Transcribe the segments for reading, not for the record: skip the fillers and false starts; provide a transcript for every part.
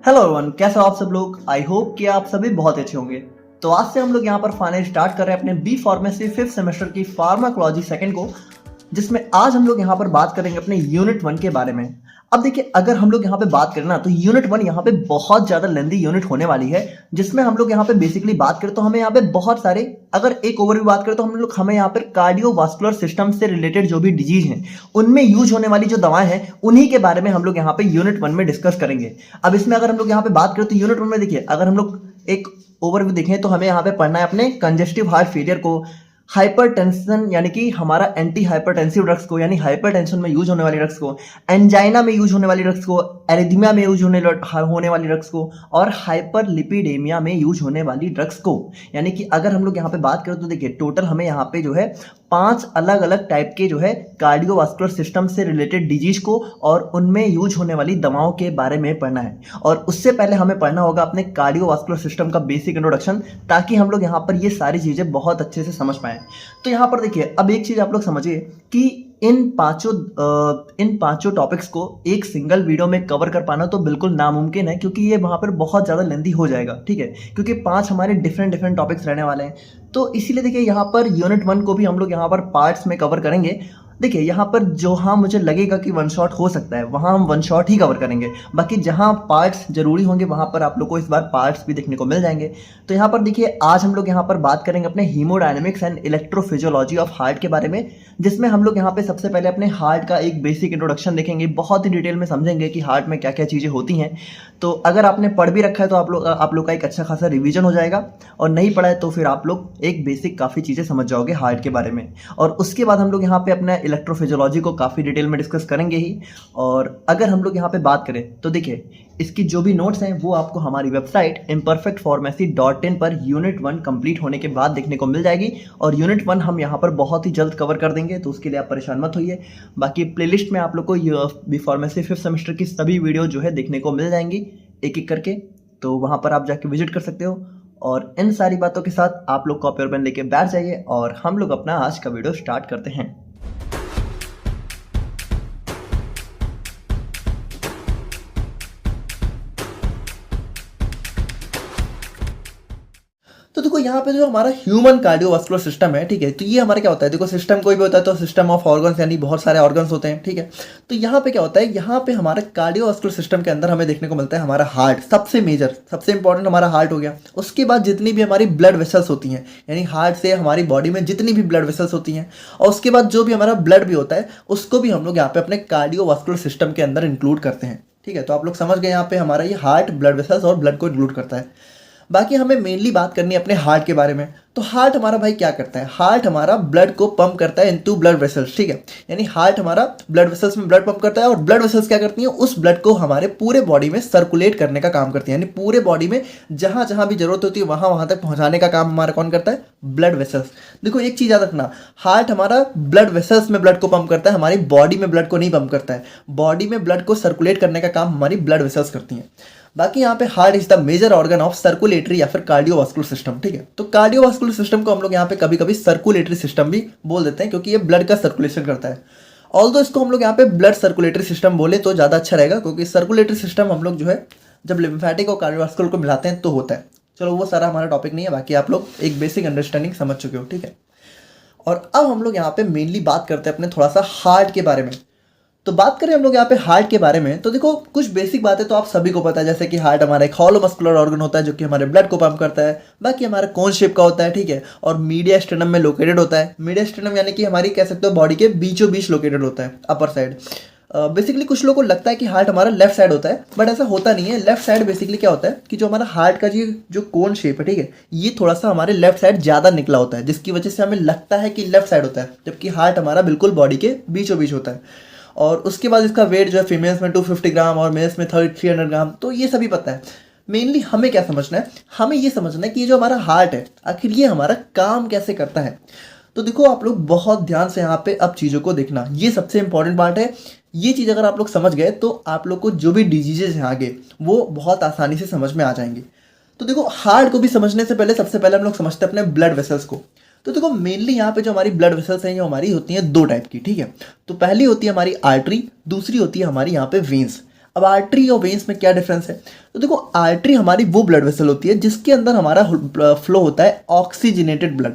Hello everyone, कैसे हो आप सब लोग। आई होप कि आप सभी बहुत अच्छे होंगे। तो आज से हम लोग यहाँ पर फाइनल स्टार्ट कर रहे हैं अपने बी फार्मेसी 5th सेमेस्टर की फार्माकोलॉजी सेकंड को, जिसमें आज हम लोग यहाँ पर बात करेंगे अपने यूनिट 1 के बारे में। अब देखिए, अगर हम लोग यहाँ पे बात करें ना, तो यूनिट 1 यहाँ पे बहुत ज्यादा लेंदी यूनिट होने वाली है, जिसमें हम लोग यहाँ पे बेसिकली बात करें तो हमें यहाँ पे बहुत सारे, अगर एक ओवरव्यू बात करें तो हमें यहाँ पर कार्डियोवास्कुलर सिस्टम से रिलेटेड जो भी डिजीज हैं उनमें यूज होने वाली जो दवाएं हैं उन्हीं के बारे में हम लोग यहाँ पे यूनिट 1 में डिस्कस करेंगे। अब इसमें अगर हम लोग यहाँ पे बात करें तो यूनिट 1 में देखिए, अगर हम लोग एक ओवरव्यू देखें तो हमें यहाँ पे पढ़ना है अपने कंजेस्टिव हार्ट फेलियर को, हाइपरटेंशन यानी कि हमारा एंटी हाइपरटेंसिव ड्रग्स को, यानी हाइपरटेंशन में यूज होने वाली ड्रग्स को, एंजाइना में यूज होने वाली ड्रग्स को, एरिथमिया में यूज होने वाली ड्रग्स को, और हाइपरलिपिडेमिया में यूज होने वाली ड्रग्स को। यानी कि अगर हम लोग यहाँ पे बात करें तो देखिए, टोटल हमें यहाँ पे जो है 5 अलग अलग टाइप के जो है कार्डियोवास्कुलर सिस्टम से रिलेटेड डिजीज को और उनमें यूज होने वाली दवाओं के बारे में पढ़ना है। और उससे पहले हमें पढ़ना होगा अपने कार्डियोवास्कुलर सिस्टम का बेसिक इंट्रोडक्शन, ताकि हम लोग यहाँ पर ये सारी चीजें बहुत अच्छे से समझ पाए। तो यहाँ पर देखिए, अब एक चीज आप लोग समझिए कि इन पांचों टॉपिक्स को एक सिंगल वीडियो में कवर कर पाना तो बिल्कुल नामुमकिन है, क्योंकि ये वहां पर बहुत ज्यादा लेंदी हो जाएगा, ठीक है, क्योंकि 5 हमारे डिफरेंट टॉपिक्स रहने वाले हैं। तो इसीलिए देखिए, यहाँ पर यूनिट 1 को भी हम लोग यहाँ पर पार्ट्स में कवर करेंगे। देखिए यहाँ पर जहाँ मुझे लगेगा कि वन शॉट हो सकता है वहाँ हम वन शॉट ही कवर करेंगे, बाकी जहाँ पार्ट्स जरूरी होंगे वहाँ पर आप लोग को इस बार पार्ट्स भी देखने को मिल जाएंगे। तो यहाँ पर देखिए, आज हम लोग यहाँ पर बात करेंगे अपने haemodynamics and electrophysiology of heart के बारे में, जिसमें हम लोग यहाँ पे सबसे पहले अपने हार्ट का एक बेसिक इंट्रोडक्शन देखेंगे, बहुत ही डिटेल में समझेंगे कि हार्ट में क्या क्या चीज़ें होती हैं। तो अगर आपने पढ़ भी रखा है तो आप लोग का एक अच्छा खासा रिवीजन हो जाएगा, और नहीं पढ़ा है तो फिर आप लोग एक बेसिक काफ़ी चीज़ें समझ जाओगे हार्ट के बारे में। और उसके बाद हम लोग यहाँ पे अपना इलेक्ट्रोफिजियोलॉजी को काफ़ी डिटेल में डिस्कस करेंगे ही। और अगर हम लोग यहाँ पे बात करें तो देखिए, इसकी जो भी नोट्स हैं वो आपको हमारी website imperfectpharmacy.in per unit 1 complete होने के बाद देखने को मिल जाएगी। और यूनिट 1 हम यहाँ पर बहुत ही जल्द कवर कर देंगे, तो उसके लिए आप परेशान मत होइए। बाकी प्लेलिस्ट में आप लोग को बी फार्मेसी 5th सेमेस्टर की सभी वीडियो जो है देखने को मिल जाएंगी एक एक करके, तो वहाँ पर आप जाके विजिट कर सकते हो। और इन सारी बातों के साथ आप लोग कॉपी और पेन लेके बैठ जाइए और हम लोग अपना आज का वीडियो स्टार्ट करते हैं। तो देखो, यहाँ पे जो हमारा ह्यूमन कार्डियोवास्कुलर सिस्टम है, ठीक है, तो ये हमारा क्या होता है, देखो सिस्टम कोई भी होता है तो सिस्टम ऑफ ऑर्गन्स, यानी बहुत सारे ऑर्गन्स होते हैं, ठीक है। तो यहाँ पे क्या होता है, यहाँ पे हमारे कार्डियोवास्कुलर सिस्टम के अंदर हमें देखने को मिलता है हमारा हार्ट, सबसे मेजर सबसे इंपॉर्टेंट हमारा हार्ट हो गया। उसके बाद जितनी भी हमारी ब्लड वेसल्स होती हैं, यानी हार्ट से हमारी बॉडी में जितनी भी ब्लड वेसल्स होती हैं, और उसके बाद जो भी हमारा ब्लड भी होता है उसको भी हम लोग यहाँ पे अपने कार्डियोवास्कुलर सिस्टम के अंदर इंक्लूड करते हैं, ठीक है। तो आप लोग समझ गए, यहाँ पे हमारा ये हार्ट ब्लड वेसल्स और ब्लड को इंक्लूड करता है। बाकी हमें मेनली बात करनी है अपने हार्ट के बारे में। तो हार्ट हमारा भाई क्या करता है, हार्ट हमारा ब्लड को पंप करता है इनटू ब्लड वेसल्स, ठीक है, यानी हार्ट हमारा ब्लड वेसल्स में ब्लड पंप करता है, और ब्लड वेसल्स क्या करती हैं, उस ब्लड को हमारे पूरे बॉडी में सर्कुलेट करने का काम करती है, यानी पूरे बॉडी में जहां जहां भी जरूरत होती है वहां वहां तक पहुंचाने का काम हमारा कौन करता है, ब्लड वेसल्स। देखो एक चीज याद रखना, हार्ट हमारा ब्लड वेसल्स में ब्लड को पंप करता है, हमारी बॉडी में ब्लड को नहीं पंप करता है। बॉडी में ब्लड को सर्कुलेट करने का काम हमारी ब्लड वेसल्स करती हैं। बाकी यहाँ पे heart is the major organ of circulatory या फिर कार्डियोवास्कुलर सिस्टम, ठीक है। तो कार्डियोवास्कुलर सिस्टम को हम लोग यहाँ पे कभी कभी सर्कुलेटरी सिस्टम भी बोल देते हैं, क्योंकि ये ब्लड का सर्कुलेशन करता है। ऑल्दो इसको हम लोग यहाँ पे ब्लड सर्कुलेटरी सिस्टम बोले तो ज़्यादा अच्छा रहेगा, क्योंकि सर्कुलेटरी सिस्टम हम लोग जो है जब लिम्फेटिक और कार्डियोवास्कुलर को मिलाते हैं तो होता है। चलो वो सारा हमारा टॉपिक नहीं है, बाकी आप लोग एक बेसिक अंडरस्टैंडिंग समझ चुके हो, ठीक है। और अब हम लोग यहाँ पे मेनली बात करते हैं अपने थोड़ा सा हार्ट के बारे में। तो बात करें हम लोग यहाँ पे हार्ट के बारे में, तो देखो कुछ बेसिक बातें तो आप सभी को पता है, जैसे कि हार्ट हमारा एक हॉलो मस्कुलर ऑर्गन होता है जो कि हमारे ब्लड को पंप करता है। बाकी हमारा कोन शेप का होता है, ठीक है, और मीडिया स्टेनम में लोकेटेड होता है। मीडिया स्टेनम यानी कि हमारी कह सकते हो बॉडी के बीचों बीच लोकेटेड होता है, अपर साइड। बेसिकली कुछ लोगों को लगता है कि हार्ट हमारा लेफ्ट साइड होता है, बट ऐसा होता नहीं है। लेफ्ट साइड बेसिकली क्या होता है कि जो हमारा हार्ट का जो कोन शेप है, ठीक है, ये थोड़ा सा हमारे लेफ्ट साइड ज़्यादा निकला होता है, जिसकी वजह से हमें लगता है कि लेफ्ट साइड होता है, जबकि हार्ट हमारा बिल्कुल बॉडी के बीचों बीच होता है। और उसके बाद इसका वेट जो है फीमेल्स में 250 ग्राम और मेल्स में 300 ग्राम, तो ये सभी पता है। मेनली हमें क्या समझना है, हमें ये समझना है कि ये जो हमारा हार्ट है आखिर ये हमारा काम कैसे करता है। तो देखो आप लोग बहुत ध्यान से यहाँ पे अब चीज़ों को देखना, ये सबसे इंपॉर्टेंट पार्ट है। ये चीज़ अगर आप लोग समझ गए तो आप लोग को जो भी डिजीजेज हैं आगे वो बहुत आसानी से समझ में आ जाएंगे। तो देखो हार्ट को भी समझने से पहले सबसे पहले हम लोग समझते हैं अपने ब्लड वेसल्स को। तो देखो मेनली यहाँ पे जो हमारी ब्लड वेसल्स हैं ये हमारी होती हैं 2 टाइप की, ठीक है। तो पहली होती है हमारी आर्टरी, दूसरी होती है हमारी यहाँ पे वेन्स। अब आर्टरी और वेन्स में क्या डिफरेंस है? तो देखो, आर्टरी हमारी वो ब्लड वेसल होती है जिसके अंदर हमारा फ्लो होता है ऑक्सीजनेटेड ब्लड।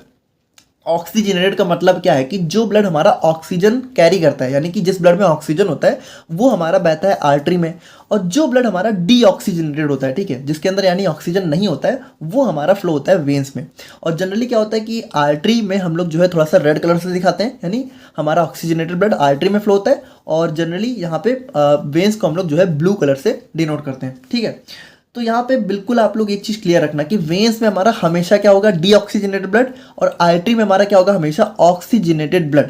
ऑक्सीजनेटेड का मतलब क्या है कि जो ब्लड हमारा ऑक्सीजन कैरी करता है, यानी कि जिस ब्लड में ऑक्सीजन होता है वो हमारा बहता है आर्टरी में, और जो ब्लड हमारा डीऑक्सीजनेटेड होता है, ठीक है, जिसके अंदर यानी ऑक्सीजन नहीं होता है, वो हमारा फ्लो होता है वेन्स में। और जनरली क्या होता है कि आर्टरी में हम लोग जो है थोड़ा सा रेड कलर से दिखाते हैं, यानी हमारा ऑक्सीजनेटेड ब्लड आर्टरी में फ्लो होता है, और जनरली यहाँ पे वेन्स को हम लोग जो है ब्लू कलर से डिनोट करते हैं, ठीक है। तो यहाँ पे बिल्कुल आप लोग एक चीज़ क्लियर रखना कि वेन्स में हमारा हमेशा क्या होगा, डीऑक्सीजनेटेड ब्लड, और आर्टरी में हमारा क्या होगा, हमेशा ऑक्सीजनेटेड ब्लड।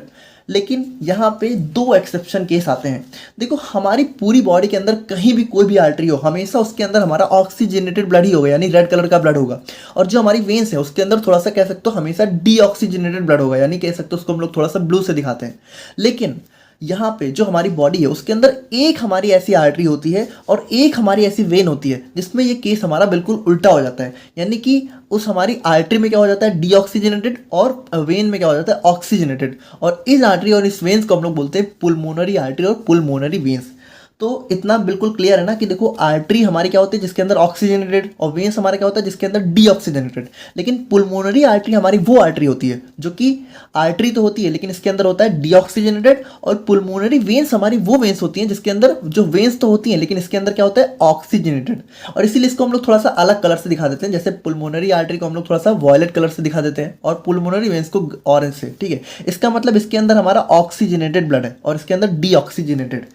लेकिन यहाँ पे दो एक्सेप्शन केस आते हैं। देखो, हमारी पूरी बॉडी के अंदर कहीं भी कोई भी आर्टरी हो, हमेशा उसके अंदर हमारा ऑक्सीजनेटेड ब्लड ही होगा, यानी रेड कलर का ब्लड होगा। और जो हमारी वेन्स है उसके अंदर थोड़ा सा कह सकते हो हमेशा डीऑक्सीजनेटेड ब्लड होगा, यानी कह सकते हो उसको हम लोग थोड़ा सा ब्लू से दिखाते हैं। लेकिन यहाँ पे जो हमारी बॉडी है उसके अंदर एक हमारी ऐसी आर्टरी होती है और एक हमारी ऐसी वेन होती है जिसमें ये केस हमारा बिल्कुल उल्टा हो जाता है, यानी कि उस हमारी आर्टरी में क्या हो जाता है, डीऑक्सीजनेटेड, और वेन में क्या हो जाता है, ऑक्सीजनेटेड। और इस आर्टरी और इस वेन्स को हम लोग बोलते हैं पुल्मोनरी आर्टरी और पुल्मोनरी वेन्स। तो इतना बिल्कुल क्लियर है ना कि देखो, आर्टरी हमारी क्या होती है जिसके अंदर ऑक्सीजनेटेड, और वेन्स हमारा क्या होता है जिसके अंदर डीऑक्सीजनेटेड। लेकिन पुल्मोनरी आर्टरी हमारी वो आर्टरी होती है जो कि आर्टरी तो होती है लेकिन इसके अंदर होता है डीऑक्सीजनेटेड, और पुल्मोनरी वेन्स हमारी वो वेन्स होती हैं जिसके अंदर जो वेन्स तो होती हैं लेकिन इसके अंदर क्या होता है, ऑक्सीजनेटेड। और इसीलिए इसको हम लोग थोड़ा सा अलग कलर से दिखा देते हैं, जैसे पुल्मोनरी आर्टरी को हम लोग थोड़ा सा वॉयलेट कलर से दिखा देते हैं और पुल्मोनरी वेन्स को ऑरेंज से, ठीक है। इसका मतलब इसके अंदर हमारा ऑक्सीजनेटेड ब्लड है और इसके अंदर डीऑक्सीजनेटेड।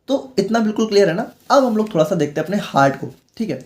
तो इतना बिल्कुल क्लियर है ना। अब हम लोग थोड़ा सा देखते हैं अपने हार्ट को, ठीक है।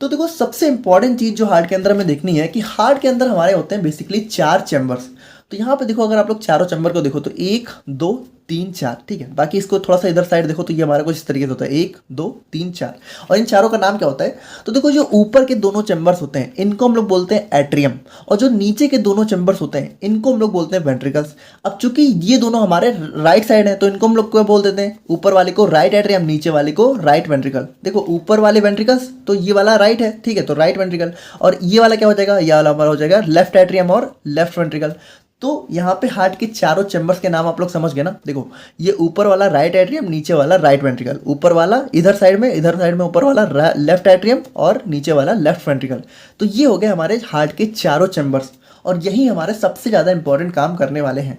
तो देखो, सबसे इंपॉर्टेंट चीज़ जो हार्ट के अंदर हमें देखनी है कि हार्ट के अंदर हमारे होते हैं बेसिकली 4 चैम्बर्स। तो यहाँ पे देखो, अगर आप लोग चारों चैम्बर को देखो तो 1 2 3 4, ठीक है। बाकी इसको थोड़ा सा इधर साइड देखो तो ये हमारा कुछ इस तरीके से होता है 1 2 3 4। और इन चारों का नाम क्या होता है? तो देखो, जो ऊपर के दोनों चैम्बर्स होते हैं इनको हम लोग बोलते हैं एट्रियम, और जो नीचे के दोनों चैम्बर्स होते हैं इनको हम लोग बोलते हैं वेंट्रिकल्स। अब चूंकि ये दोनों हमारे राइट साइड है तो इनको हम लोग क्या बोल देते हैं, ऊपर वाले को राइट एट्रियम, नीचे वाले को राइट वेंट्रिकल। देखो, ऊपर वाले वेंट्रिकल्स तो ये वाला राइट है, ठीक है, तो राइट वेंट्रिकल। और ये वाला क्या हो जाएगा, ये वाला हमारा हो जाएगा लेफ्ट एट्रियम और लेफ्ट वेंट्रिकल। तो यहाँ पे हार्ट के चारों चैम्बर्स के नाम आप लोग समझ गए ना। देखो, ये ऊपर वाला राइट एट्रियम, नीचे वाला राइट वेंट्रिकल, ऊपर वाला इधर साइड में ऊपर वाला लेफ्ट एट्रियम और नीचे वाला लेफ्ट वेंट्रिकल। तो ये हो गए हमारे हार्ट के चारों चैम्बर्स, और यही हमारे सबसे ज़्यादा इंपॉर्टेंट काम करने वाले हैं।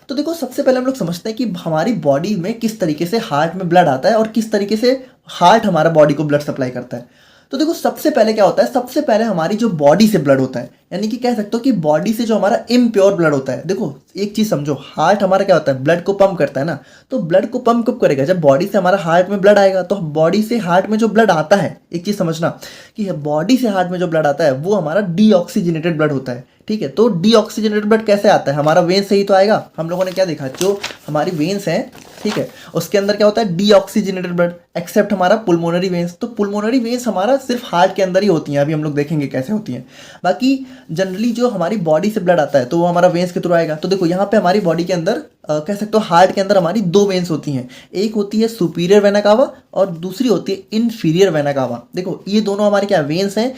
तो देखो, सबसे पहले हम लोग समझते हैं कि हमारी बॉडी में किस तरीके से हार्ट में ब्लड आता है और किस तरीके से हार्ट हमारा बॉडी को ब्लड सप्लाई करता है। तो देखो, सबसे पहले क्या होता है, सबसे पहले हमारी जो बॉडी से ब्लड होता है, यानी कि कह सकते हो कि बॉडी से जो हमारा इम्प्योर ब्लड होता है। देखो, एक चीज़ समझो, हार्ट हमारा क्या होता है, ब्लड को पंप करता है ना। तो ब्लड को पंप कब करेगा, जब बॉडी से हमारा हार्ट में ब्लड आएगा। तो बॉडी से हार्ट में जो ब्लड आता है, एक चीज़ समझना कि बॉडी से हार्ट में जो ब्लड आता है वो हमारा डीऑक्सीजनेटेड ब्लड होता है, ठीक है। तो डीऑक्सीजनेटेड ब्लड कैसे आता है, हमारा वेन से ही तो आएगा। हम लोगों ने क्या देखा, जो हमारी वेन्स हैं, ठीक है, उसके अंदर क्या होता है, डीऑक्सीजनेटेड ब्लड, एक्सेप्ट हमारा पुल्मोनरी वेन्स। तो पुल्मोनरी वेन्स हमारा सिर्फ हार्ट के अंदर ही होती हैं, अभी हम लोग देखेंगे कैसे होती हैं। बाकी जनरली जो हमारी बॉडी से ब्लड आता है तो वो हमारा वेन्स के थ्रू आएगा। तो देखो, यहाँ पे हमारी बॉडी के अंदर कह सकते हो हार्ट के अंदर हमारी 2 वेन्स होती हैं, एक होती है सुपीरियर वेना कावा और दूसरी होती है इन्फीरियर वेना कावा। देखो, ये दोनों हमारे क्या वेन्स हैं,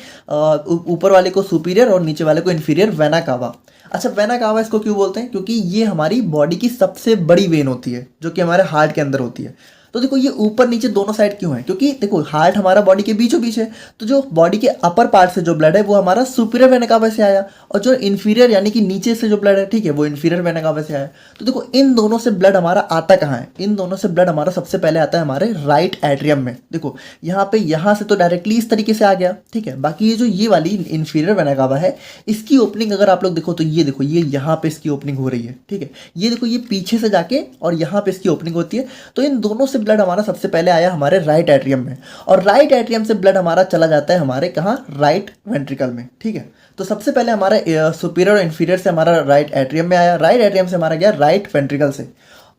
ऊपर वाले को सुपीरियर और नीचे वाले को इन्फीरियर वेना कावा। अच्छा, वेना कावा इसको क्यों बोलते हैं, क्योंकि ये हमारी बॉडी की सबसे बड़ी वेन होती है जो कि हमारे हार्ट के अंदर होती है। तो देखो, ये ऊपर नीचे दोनों साइड क्यों है, क्योंकि देखो, हार्ट हमारा बॉडी के बीचों बीच है। तो जो बॉडी के अपर पार्ट से जो ब्लड है वो हमारा सुपीरियर वेना कावा से आया, और जो इन्फीरियर यानी कि नीचे से जो ब्लड है, ठीक है, वो इन्फीरियर वेना कावा से आया। तो देखो, इन दोनों से ब्लड हमारा आता कहाँ है, इन दोनों से ब्लड हमारा सबसे पहले आता है हमारे राइट एट्रियम में। देखो, यहाँ पे यहाँ से तो डायरेक्टली इस तरीके से आ गया, ठीक है। बाकी ये जो ये वाली इन्फीरियर वेना कावा है, इसकी ओपनिंग अगर आप लोग देखो तो ये देखो, ये यहाँ पे इसकी ओपनिंग हो रही है, ठीक है। ये देखो, ये पीछे से जाके और यहाँ पे इसकी ओपनिंग होती है। तो इन दोनों से ब्लड हमारा सबसे पहले आया हमारे राइट एट्रियम में, और राइट एट्रियम से ब्लड हमारा चला जाता है हमारे कहाँ, राइट वेंट्रिकल में, ठीक है। तो सबसे पहले हमारा सुपीरियर और इन्फीरियर से हमारा राइट एट्रियम में आया, राइट एट्रियम से हमारा गया राइट वेंट्रिकल से।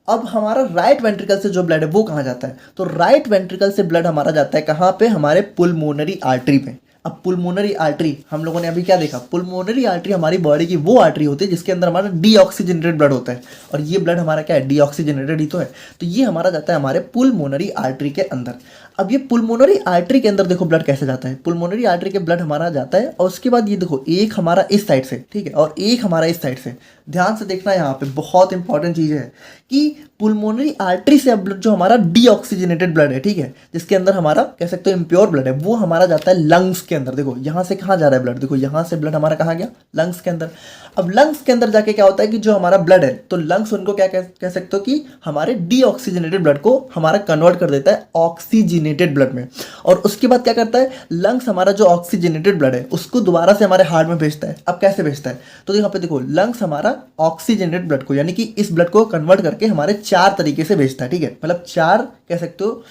अब हमारा राइट वेंट्रिकल से जो ब्लड है वो कहाँ जाता है, तो राइट वेंट्रिकल से ब्लड हमारा जाता है कहाँ पे, हमारे पुल्मोनरी आर्टरी पे। अब पुल्मोनरी आर्टरी हम लोगों ने अभी क्या देखा, पुल्मोनरी आर्टरी हमारी बॉडी की वो आर्टरी होती है जिसके अंदर हमारा डीऑक्सीजनेटेड ब्लड होता है, और ये ब्लड हमारा क्या है, डीऑक्सीजनेटेड ही तो है। तो ये हमारा जाता है हमारे पुल्मोनरी आर्टरी के अंदर। अब ये पुल्मोनरी आर्टरी के अंदर देखो ब्लड कैसे जाता है, पुल्मोनरी आर्टरी के ब्लड हमारा जाता है, और उसके बाद ये देखो एक हमारा इस साइड से, ठीक है, और एक हमारा इस साइड से। ध्यान से देखना, यहाँ पे बहुत इंपॉर्टेंट चीज़ है कि पुल्मोनरी आर्टरी से अब जो हमारा डीऑक्सीजनेटेड ब्लड है, ठीक है, जिसके अंदर हमारा कह सकते हो इम्प्योर ब्लड है, वो हमारा जाता है लंग्स के अंदर। देखो यहाँ से कहाँ जा रहा है ब्लड, देखो यहाँ से ब्लड हमारा कहाँ गया, लंग्स के अंदर। अब लंग्स के अंदर जाके क्या होता है कि जो हमारा ब्लड है, तो लंग्स उनको क्या कह सकते हो कि हमारे डीऑक्सीजनेटेड ब्लड को हमारा कन्वर्ट कर देता है ऑक्सीजनेटेड ब्लड में, और उसके बाद क्या करता है, लंग्स हमारा जो ऑक्सीजनेटेड ब्लड है उसको दोबारा से हमारे हार्ट में भेजता है। अब कैसे भेजता है, तो यहाँ पे देखो लंग्स हमारा ऑक्सीजनेटेड ब्लड को, यानी कि इस ब्लड को कन्वर्ट करके हमारे 4 तरीके से भेजता है, ठीक है, मतलब 4 कह सकते हो,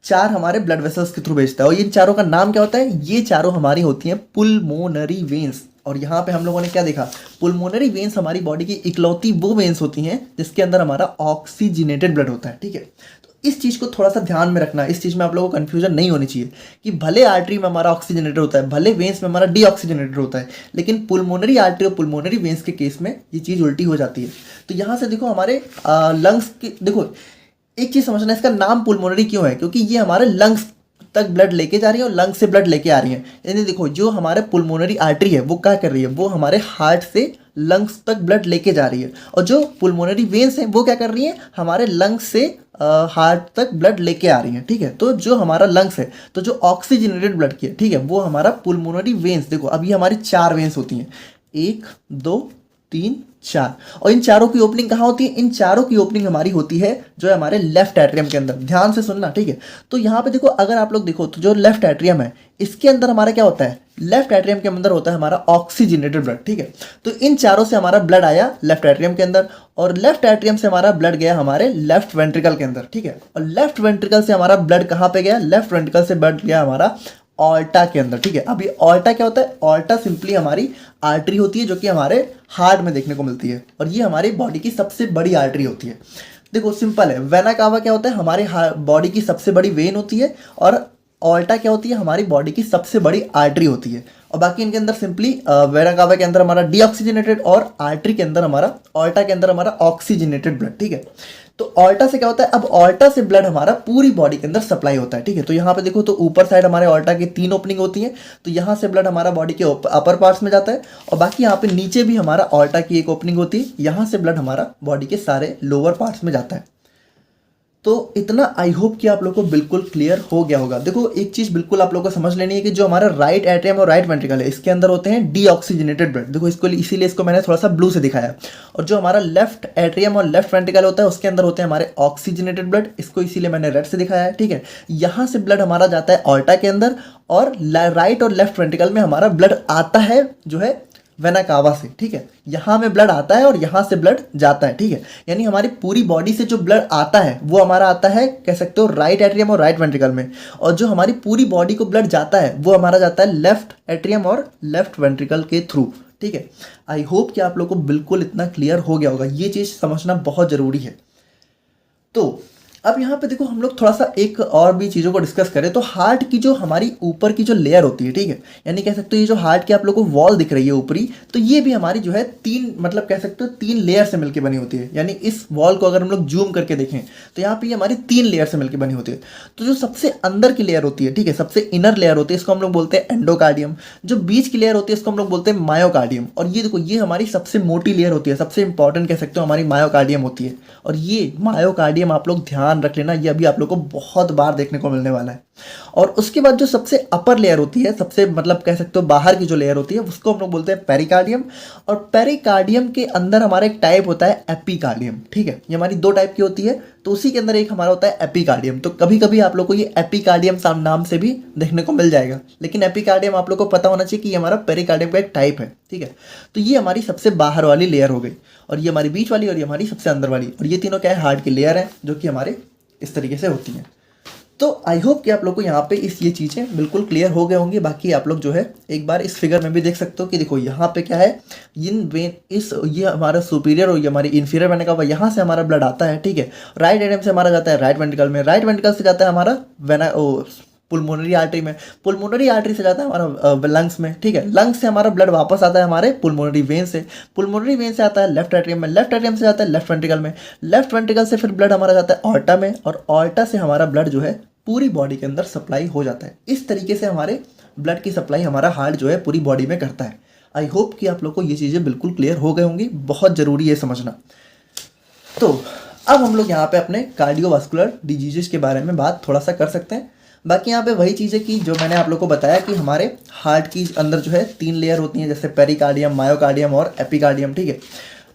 4 हमारे ब्लड वेसल्स के थ्रू भेजता है। और ये चारों का नाम क्या होता है, ये चारों हमारी होती हैं पुल्मोनरी वेन्स। और यहाँ पे हम लोगों ने क्या देखा, पुल्मोनरी वेन्स हमारी बॉडी की इकलौती वो वेन्स होती हैं जिसके अंदर हमारा ऑक्सीजनेटेड ब्लड होता है, ठीक है। तो इस चीज़ को थोड़ा सा ध्यान में रखना, इस चीज़ में आप लोगों को कन्फ्यूजन नहीं होनी चाहिए कि भले आर्टरी में हमारा ऑक्सीजनेटेड होता है, भले वेन्स में हमारा डीऑक्सीजनेटेड होता है, लेकिन पुल्मोनरी आर्टरी और पुल्मोनरी वेन्स के केस में ये चीज़ उल्टी हो जाती है। तो यहाँ से देखो हमारे लंग्स की, देखो एक चीज़ समझना, इसका नाम पुल्मोनरी क्यों है, क्योंकि ये हमारे लंग्स तक ब्लड लेके जा रही है और लंग्स से ब्लड लेके आ रही है। यानी देखो जो हमारे पुल्मोनरी आर्टरी है वो क्या कर रही है, वो हमारे हार्ट से लंग्स तक ब्लड लेके जा रही है, और जो पुल्मोनरी वेन्स हैं वो क्या कर रही है, हमारे लंग्स से हार्ट तक ब्लड लेके आ रही है, ठीक है। तो जो हमारा लंग्स है, तो जो ऑक्सीजनेटेड ब्लड की है, ठीक है, वो हमारा पुल्मोनरी वेन्स, देखो अभी हमारी 4 वेन्स होती हैं, 1 2 3 4, और इन चारों की ओपनिंग कहाँ होती है, इन चारों की ओपनिंग हमारी होती है जो है हमारे लेफ्ट एट्रियम के अंदर। ध्यान से सुनना, ठीक है। तो यहाँ पे देखो, अगर आप लोग देखो तो जो लेफ्ट एट्रियम है इसके अंदर हमारा क्या होता है, लेफ्ट एट्रियम के अंदर होता है हमारा ऑक्सीजनेटेड ब्लड, ठीक है। तो इन चारों से हमारा ब्लड आया लेफ्ट एट्रियम के अंदर, और लेफ्ट एट्रियम से हमारा ब्लड गया हमारे लेफ्ट वेंट्रिकल के अंदर, ठीक है। और लेफ्ट वेंट्रिकल से हमारा ब्लड कहाँ पे गया, लेफ्ट वेंट्रिकल से ब्लड गया हमारा ऑल्टा के अंदर, ठीक है। अभी ऑल्टा क्या होता है, ऑल्टा सिंपली हमारी आर्टरी होती है जो कि हमारे हार्ट में देखने को मिलती है, और ये हमारी बॉडी की सबसे बड़ी आर्टरी होती है। देखो सिंपल है, वेना कावा क्या होता है, हमारे बॉडी की सबसे बड़ी वेन होती है, और ऑल्टा क्या होती है, हमारी बॉडी की सबसे बड़ी आर्टरी होती है। और बाकी इनके अंदर सिंपली वेना कावा के अंदर हमारा डीऑक्सीजनेटेड, और आर्टरी के अंदर हमारा, ऑल्टा के अंदर हमारा ऑक्सीजनेटेड ब्लड, ठीक है। तो ऑल्टा से क्या होता है, अब ऑल्टा से ब्लड हमारा पूरी बॉडी के अंदर सप्लाई होता है, ठीक है। तो यहाँ पे देखो, तो ऊपर साइड हमारे ऑल्टा की 3 ओपनिंग होती हैं, तो यहाँ से ब्लड हमारा बॉडी के अपर पार्ट्स में जाता है, और बाकी यहाँ पे नीचे भी हमारा ऑल्टा की एक ओपनिंग होती है, यहाँ से ब्लड हमारा बॉडी के सारे लोअर पार्ट्स में जाता है। तो इतना आई होप कि आप लोग को बिल्कुल क्लियर हो गया होगा। देखो एक चीज़ बिल्कुल आप लोग को समझ लेनी है कि जो हमारा राइट एट्रियम और राइट वेंट्रिकल है, इसके अंदर होते हैं डीऑक्सीजनेटेड ब्लड। देखो इसको इसीलिए इसको मैंने थोड़ा सा ब्लू से दिखाया। और जो हमारा लेफ्ट एट्रियम और लेफ्ट वेंट्रिकल होता है उसके अंदर होते हैं हमारे ऑक्सीजनेटेड ब्लड, इसको इसीलिए मैंने रेड से दिखाया है, ठीक है। यहाँ से ब्लड हमारा जाता है ऑल्टा के अंदर, और राइट और लेफ्ट वेंट्रिकल में हमारा ब्लड आता है जो है वेना कावा से, ठीक है। यहाँ में ब्लड आता है और यहाँ से ब्लड जाता है, ठीक है। यानी हमारी पूरी बॉडी से जो ब्लड आता है वो हमारा आता है, कह सकते हो, राइट एट्रियम और राइट वेंट्रिकल में, और जो हमारी पूरी बॉडी को ब्लड जाता है वो हमारा जाता है लेफ्ट एट्रियम और लेफ्ट वेंट्रिकल के थ्रू, ठीक है। आई होप कि आप लोग को बिल्कुल इतना क्लियर हो गया होगा, ये चीज़ समझना बहुत ज़रूरी है। तो अब यहाँ पे देखो हम लोग थोड़ा सा एक और भी चीज़ों को डिस्कस करें, तो हार्ट की जो हमारी ऊपर की जो लेयर होती है, ठीक है, यानी कह सकते हो ये जो हार्ट की आप लोग को वॉल दिख रही है ऊपरी, तो ये भी हमारी जो है 3, मतलब कह सकते हो 3 लेयर से मिलकर बनी होती है। यानी इस वॉल को अगर हम लोग जूम करके देखें तो यहाँ पे हमारी 3 लेयर से मिलकर बनी होती है। तो जो सबसे अंदर की लेयर होती है, ठीक है, सबसे इनर लेयर होती है, इसको हम लोग बोलते हैं एंडोकार्डियम। जो बीच की लेयर होती है इसको हम लोग बोलते हैं मायोकार्डियम। और ये देखो, ये हमारी सबसे मोटी लेयर होती है, सबसे इंपॉर्टेंट कह सकते हो हमारी मायोकार्डियम होती है। और ये मायोकार्डियम आप लोग ध्यान रख लेना, ये अभी आप लोग को बहुत बार देखने को मिलने वाला है। और उसके बाद जो सबसे अपर लेयर होती है, सबसे मतलब कह सकते हो बाहर की जो लेयर होती है, उसको हम लोग बोलते हैं पेरिकार्डियम। और पेरिकार्डियम के अंदर हमारा एक टाइप होता है एपिकार्डियम, ठीक है। ये हमारी 2 टाइप की होती है, तो उसी के अंदर एक हमारा होता है एपिकार्डियम। तो कभी कभी आप लोग को ये एपिकार्डियम नाम से भी देखने को मिल जाएगा, लेकिन एपिकार्डियम आप लोग को पता होना चाहिए कि ये हमारा पेरिकार्डियम का एक टाइप है, ठीक है। तो ये हमारी सबसे बाहर वाली लेयर हो गई, और ये हमारी बीच वाली, और ये हमारी सबसे अंदर वाली, और ये तीनों क्या है, हार्ट की लेयर है, जो कि हमारे इस तरीके से होती हैं। तो आई होप कि आप लोग को यहाँ पे ये चीज़ें बिल्कुल क्लियर हो गए होंगे। बाकी आप लोग जो है एक बार इस फिगर में भी देख सकते हो कि देखो यहाँ पे क्या है, ये हमारा सुपीरियर और ये हमारी इन्फीरियर वेन का, यहाँ से हमारा ब्लड आता है, ठीक है। राइट एट्रियम से हमारा जाता है राइट वेंट्रिकल में, राइट वेंट्रिकल से जाता है हमारा पुल्मोनरी आर्टरी में, पुल्मोनरी आर्टरी से जाता है हमारा लंग्स में, ठीक है, लंग्स से हमारा ब्लड वापस आता है हमारे पुल्मोनरी वेन से, पुल्मोनरी वेन से आता है लेफ्ट एट्रियम में, लेफ्ट एट्रियम से जाता है लेफ्ट वेंट्रिकल में, लेफ्ट वेंट्रिकल से फिर ब्लड हमारा जाता है ऑर्टा में, और ऑर्टा से हमारा ब्लड जो है पूरी बॉडी के अंदर सप्लाई हो जाता है। इस तरीके से हमारे ब्लड की सप्लाई हमारा हार्ट जो है पूरी बॉडी में करता है। आई होप कि आप लोग को ये चीज़ें बिल्कुल क्लियर हो गई होंगी, बहुत ज़रूरी है समझना। तो अब हम लोग यहाँ पे अपने कार्डियोवास्कुलर डिजीजेस के बारे में बात थोड़ा सा कर सकते हैं। बाकी यहाँ पे वही चीज़ें की जो मैंने आप लोग को बताया कि हमारे हार्ट की अंदर जो है 3 लेयर होती हैं, जैसे पेरिकार्डियम, मायोकार्डियम और एपिकार्डियम, ठीक है।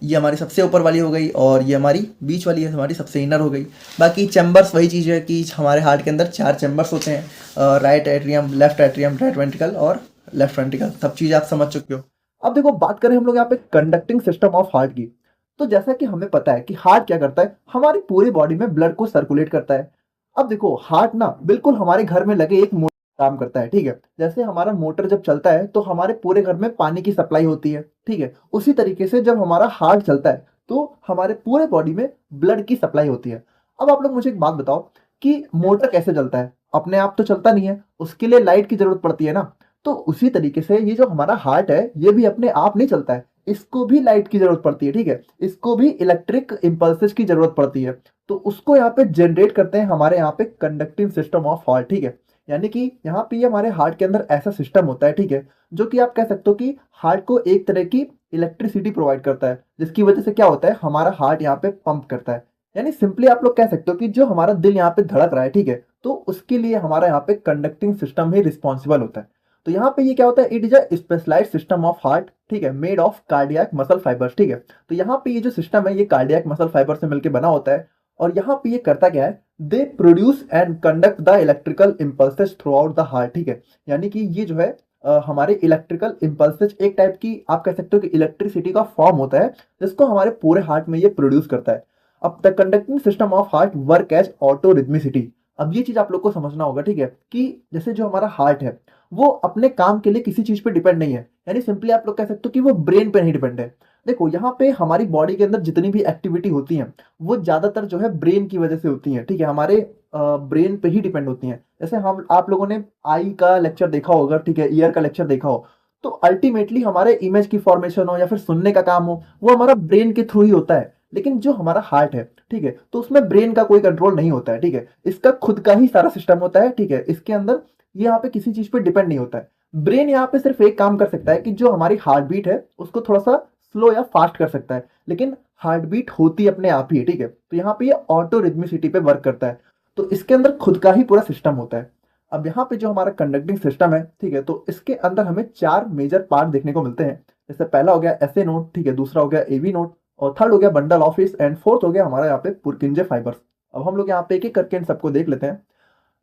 ये हमारी सबसे ऊपर वाली हो गई और ये हमारी बीच वाली है हमारी सबसे इनर हो गई। बाकी चैम्बर्स वही चीज़ है कि हमारे हार्ट के अंदर 4 चैम्बर्स होते हैं, राइट एट्रियम, राइट वेंट्रिकल और लेफ्ट वेंट्रिकल। सब चीज़ आप समझ चुके हो। अब देखो बात करें हम लोग यहाँ पे कंडक्टिंग सिस्टम ऑफ हार्ट की, तो जैसा कि हमें पता है कि हार्ट क्या करता है, हमारी पूरी बॉडी में ब्लड को सर्कुलेट करता है। अब देखो हार्ट ना बिल्कुल हमारे घर में लगे एक मोटर काम करता है, ठीक है। जैसे हमारा मोटर जब चलता है तो हमारे पूरे घर में पानी की सप्लाई होती है, ठीक है। उसी तरीके से जब हमारा हार्ट चलता है तो हमारे पूरे बॉडी में ब्लड की सप्लाई होती है। अब आप लोग मुझे एक बात बताओ कि मोटर कैसे चलता है, अपने आप तो चलता नहीं है, उसके लिए लाइट की जरूरत पड़ती है ना। तो उसी तरीके से ये जो हमारा हार्ट है ये भी अपने आप नहीं चलता है, इसको भी लाइट की जरूरत पड़ती है, ठीक है। इसको भी इलेक्ट्रिक इंपल्सेस की जरूरत पड़ती है, तो उसको यहाँ पे जनरेट करते हैं हमारे यहाँ पे कंडक्टिंग सिस्टम ऑफ हार्ट, ठीक है। यानी कि यहाँ पे हमारे हार्ट के अंदर ऐसा सिस्टम होता है, ठीक है, जो कि आप कह सकते हो कि हार्ट को एक तरह की इलेक्ट्रिसिटी प्रोवाइड करता है, जिसकी वजह से क्या होता है हमारा हार्ट यहाँ पे पंप करता है। यानी सिंपली आप लोग कह सकते हो कि जो हमारा दिल यहाँ पे धड़क रहा है, ठीक है, तो उसके लिए हमारा यहाँ पे कंडक्टिंग सिस्टम ही रिस्पॉन्सिबल होता है। तो यहाँ पे ये क्या होता है, it is a specialized system of heart, ठीक है, made of cardiac muscle fibres, ठीक है। तो यहाँ पे ये जो सिस्टम है ये कार्डियक मसल फाइबर से मिलकर बना होता है, और यहाँ पे ये करता क्या है, they produce and conduct the electrical impulses through out the heart, ठीक है। यानी कि ये जो है हमारे इलेक्ट्रिकल इंपल्सेस एक टाइप की आप कह सकते हो कि इलेक्ट्रिसिटी का फॉर्म होता है, जिसको हमारे पूरे हार्ट में ये प्रोड्यूस करता है। अब the conducting system of heart work as auto rhythmicity. अब ये चीज आप लोग को समझना होगा, ठीक है, कि जैसे जो हमारा हार्ट है वो अपने काम के लिए किसी चीज पे डिपेंड नहीं है, यानी सिंपली आप लोग कह सकते हो कि वो ब्रेन पे नहीं डिपेंड है। देखो यहाँ पे हमारी बॉडी के अंदर जितनी भी एक्टिविटी होती है वो ज्यादातर जो है ब्रेन की वजह से होती है, ठीक है, हमारे ब्रेन पे ही डिपेंड होती है। जैसे हम आप लोगों ने आई का लेक्चर देखा होगा, ठीक है, ईयर का लेक्चर देखा हो, तो अल्टीमेटली हमारे इमेज की फॉर्मेशन हो या फिर सुनने का काम हो वो हमारा ब्रेन के थ्रू ही होता है। लेकिन जो हमारा हार्ट है, ठीक है, तो उसमें ब्रेन का कोई कंट्रोल नहीं होता है, ठीक है, इसका खुद का ही सारा सिस्टम होता है, ठीक है। इसके अंदर ये यहाँ पे किसी चीज पे डिपेंड नहीं होता है। ब्रेन यहाँ पे सिर्फ एक काम कर सकता है कि जो हमारी हार्ट बीट है उसको थोड़ा सा स्लो या फास्ट कर सकता है, लेकिन हार्ट बीट होती अपने आप ही है, ठीक है। तो यहाँ पे ये ऑटो रिदमिसिटी पे वर्क करता है, तो इसके अंदर खुद का ही पूरा सिस्टम होता है। अब यहाँ पे जो हमारा कंडक्टिंग सिस्टम है, ठीक है, तो इसके अंदर हमें 4 मेजर पार्ट देखने को मिलते हैं। जैसे पहला हो गया एसए नोड, ठीक है, दूसरा हो गया एवी नोड, और थर्ड हो गया बंडल ऑफिस, एंड फोर्थ हो गया हमारा यहाँ पे पुरकिंजे फाइबर्स। अब हम लोग यहाँ पे एक एक करके इन सबको देख लेते हैं।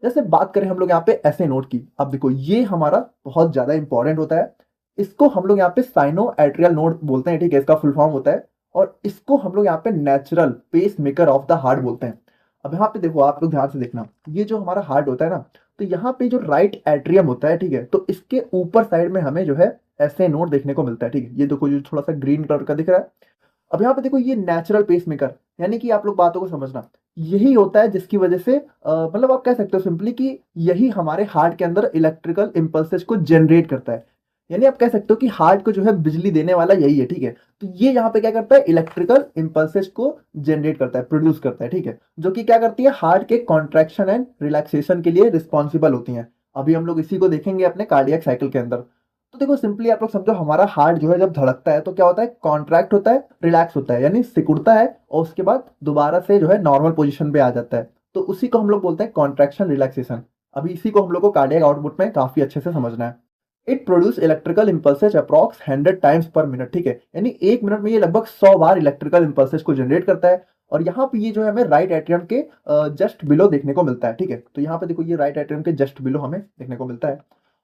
जैसे बात करें हम लोग यहाँ पे एसए नोड की, अब देखो ये हमारा बहुत ज्यादा इंपॉर्टेंट होता है। इसको हम लोग यहाँ पे साइनो एट्रियल नोड बोलते हैं, ठीक है, इसका फुल फॉर्म होता है, और इसको हम लोग यहाँ पे natural pace maker of the heart बोलते हैं। अब यहाँ पे देखो आप लोग ध्यान से देखना, ये जो हमारा हार्ट होता है ना, तो यहाँ पे जो राइट एट्रियम होता है, ठीक है, तो इसके ऊपर साइड में हमें जो है एसए नोड देखने को मिलता है, ठीक है। ये देखो जो थोड़ा सा ग्रीन कलर का दिख रहा है। अब यहाँ पे देखो ये नेचुरल पेस मेकर, यानी कि आप लोग बातों को समझना, यही होता है जिसकी वजह से मतलब आप कह सकते हो सिंपली कि यही हमारे हार्ट के अंदर इलेक्ट्रिकल इंपल्सेस को जनरेट करता है। यानी आप कह सकते हो कि हार्ट को जो है बिजली देने वाला यही है, ठीक है। तो ये यहाँ पे क्या करता है, इलेक्ट्रिकल इंपल्सेस को जनरेट करता है, प्रोड्यूस करता है, ठीक है, जो कि क्या करती है, हार्ट के कॉन्ट्रैक्शन एंड रिलैक्सेशन के लिए रिस्पॉन्सिबल होती हैं। अभी हम लोग इसी को देखेंगे अपने कार्डियक साइकिल के अंदर। तो देखो सिंपली आप लोग समझो, हमारा हार्ट जो है जब धड़कता है तो क्या होता है, कॉन्ट्रैक्ट होता है, रिलैक्स होता है, यानी सिकुड़ता है, और उसके बाद दोबारा से जो है नॉर्मल पोजीशन पे आ जाता है। तो उसी को हम लोग बोलते हैं कॉन्ट्रैक्शन रिलैक्सेशन। अभी इसी को हम लोग को कार्डियक आउटपुट में काफी अच्छे से समझना है। It produce electrical impulses approx 100 times पर मिनट, ठीक है, यानी 1 मिनट में ये लगभग 100 बार इलेक्ट्रिकल इंपल्सेस को जनरेट करता है। और यहाँ पे ये जो है हमें राइट एट्रियम के जस्ट बिलो देखने को मिलता है, ठीक है। तो यहाँ पे देखो ये राइट एट्रियम के जस्ट बिलो हमें देखने को मिलता है।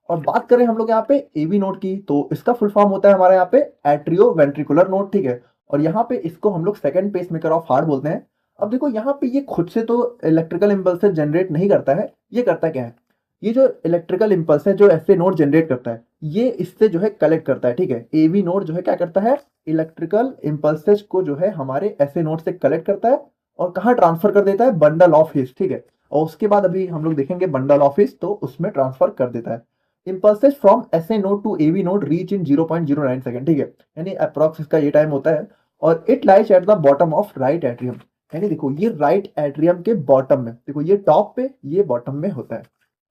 और बात करें हम लोग यहाँ पे एवी नोड की, तो इसका फुल फॉर्म होता है हमारे यहाँ पे एट्रियो वेंट्रिकुलर नोड, ठीक है। और यहाँ पे इसको हम लोग second pace maker of heart बोलते हैं। अब देखो यहाँ पे ये खुद से तो इलेक्ट्रिकल इंपल्स जनरेट नहीं करता है, ये करता क्या है, ये जो इलेक्ट्रिकल इंपल्स है जो ऐसे नोड जनरेट करता है ये इससे जो है कलेक्ट करता है, ठीक है। एवी नोड जो है क्या करता है, इलेक्ट्रिकल इंपल्सेस को जो है हमारे ऐसे नोड से कलेक्ट करता है और कहाँ ट्रांसफर कर देता है, बंडल ऑफ हिस, ठीक है। और उसके बाद अभी हम लोग देखेंगे बंडल ऑफिस, तो उसमें ट्रांसफर कर देता है। Impulses from SA node to AV node reach in 0.09 second, ठीक है, यानी अप्रॉक्स इसका ये टाइम होता है। और it lies at the bottom of right atrium, यानी देखो ये राइट एट्रियम के बॉटम में, देखो ये टॉप पे, ये बॉटम में होता है।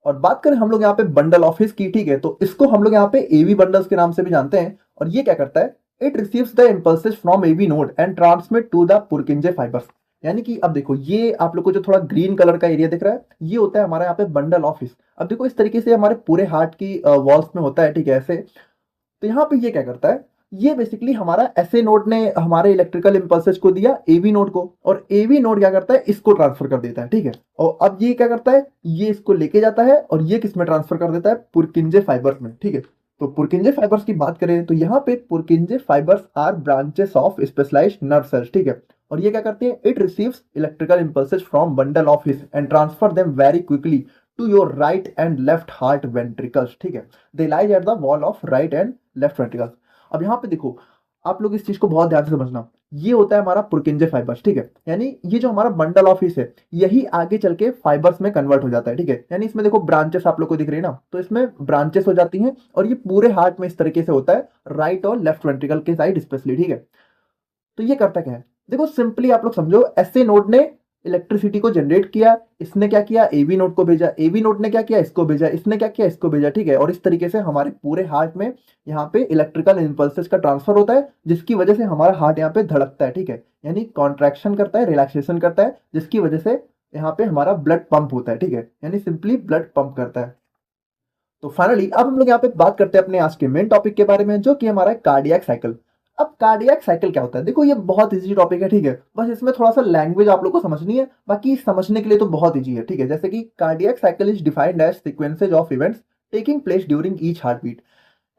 और बात करें हम लोग यहाँ पे बंडल ऑफिस की, ठीक है, तो इसको हम लोग यहाँ पे AV बंडल्स के नाम से भी जानते हैं। और ये क्या करता है, it receives the impulses from AV node and transmit to the Purkinje fibres. यानी कि अब देखो ये आप लोग को जो थोड़ा ग्रीन कलर का एरिया दिख रहा है, ये होता है हमारा यहाँ पे बंडल ऑफिस। अब देखो इस तरीके से हमारे पूरे हार्ट की वॉल्स में होता है, ठीक है, ऐसे। तो यहाँ पे ये क्या करता है, ये बेसिकली हमारा SA नोड ने हमारे इलेक्ट्रिकल इंपल्सेस को दिया AV नोड को, और AV नोड क्या करता है, इसको ट्रांसफर कर देता है, ठीक है। और अब ये क्या करता है, ये इसको लेके जाता है और ये किस में ट्रांसफर कर देता है, पुरकिंजे फाइबर्स में, ठीक है। तो पुरकिंजे फाइबर्स की बात करें तो यहाँ पे Purkinje fibres are branches of specialised nerve cells, ठीक है। और ये क्या करते हैं, it receives electrical impulses from bundle of His and transfer them very quickly to your right and left heart ventricles, ठीक है। They lies at the wall of right and left ventricles. अब यहाँ पे देखो, आप लोग इस चीज को बहुत ध्यान से समझना, ये होता है हमारा पुरकिंजे फाइबर्स, ठीक है। यानी ये जो हमारा बंडल ऑफिस है, यही आगे चल के फाइबर्स में कन्वर्ट हो जाता है, ठीक है। यानी इसमें देखो ब्रांचेस आप लोग को दिख रही है ना, तो इसमें ब्रांचेस हो जाती हैं और ये पूरे हार्ट में इस तरीके से होता है, राइट और लेफ्ट वेंट्रिकल के साइड स्पेशली, ठीक है। तो ये करता क्या है, देखो सिंपली आप लोग समझो, SA नोड ने इलेक्ट्रिसिटी को जनरेट किया, इसने क्या किया, AV नोड को भेजा, AV नोड ने क्या किया, इसको भेजा, इसने क्या किया, इसको भेजा, ठीक है। और इस तरीके से हमारे पूरे हार्ट में यहाँ पे इलेक्ट्रिकल इंपल्सेस का ट्रांसफर होता है, जिसकी वजह से हमारा हार्ट यहाँ पे धड़कता है, ठीक है। यानी कॉन्ट्रैक्शन करता है, रिलैक्सेशन करता है, जिसकी वजह से यहाँ पे हमारा ब्लड पंप होता है, ठीक है। यानी सिंपली ब्लड पंप करता है। तो फाइनली अब हम लोग यहाँ पे बात करते हैं अपने आज के मेन टॉपिक के बारे में, जो कि हमारा कार्डियक साइकिल। अब कार्डियक साइकिल क्या होता है, देखो ये बहुत इजी टॉपिक है, ठीक है। बस इसमें थोड़ा सा लैंग्वेज आप लोग को समझनी है, बाकी समझने के लिए तो बहुत इजी है, ठीक है। जैसे कि cardiac cycle is defined as sequences of events taking place during each heart beat.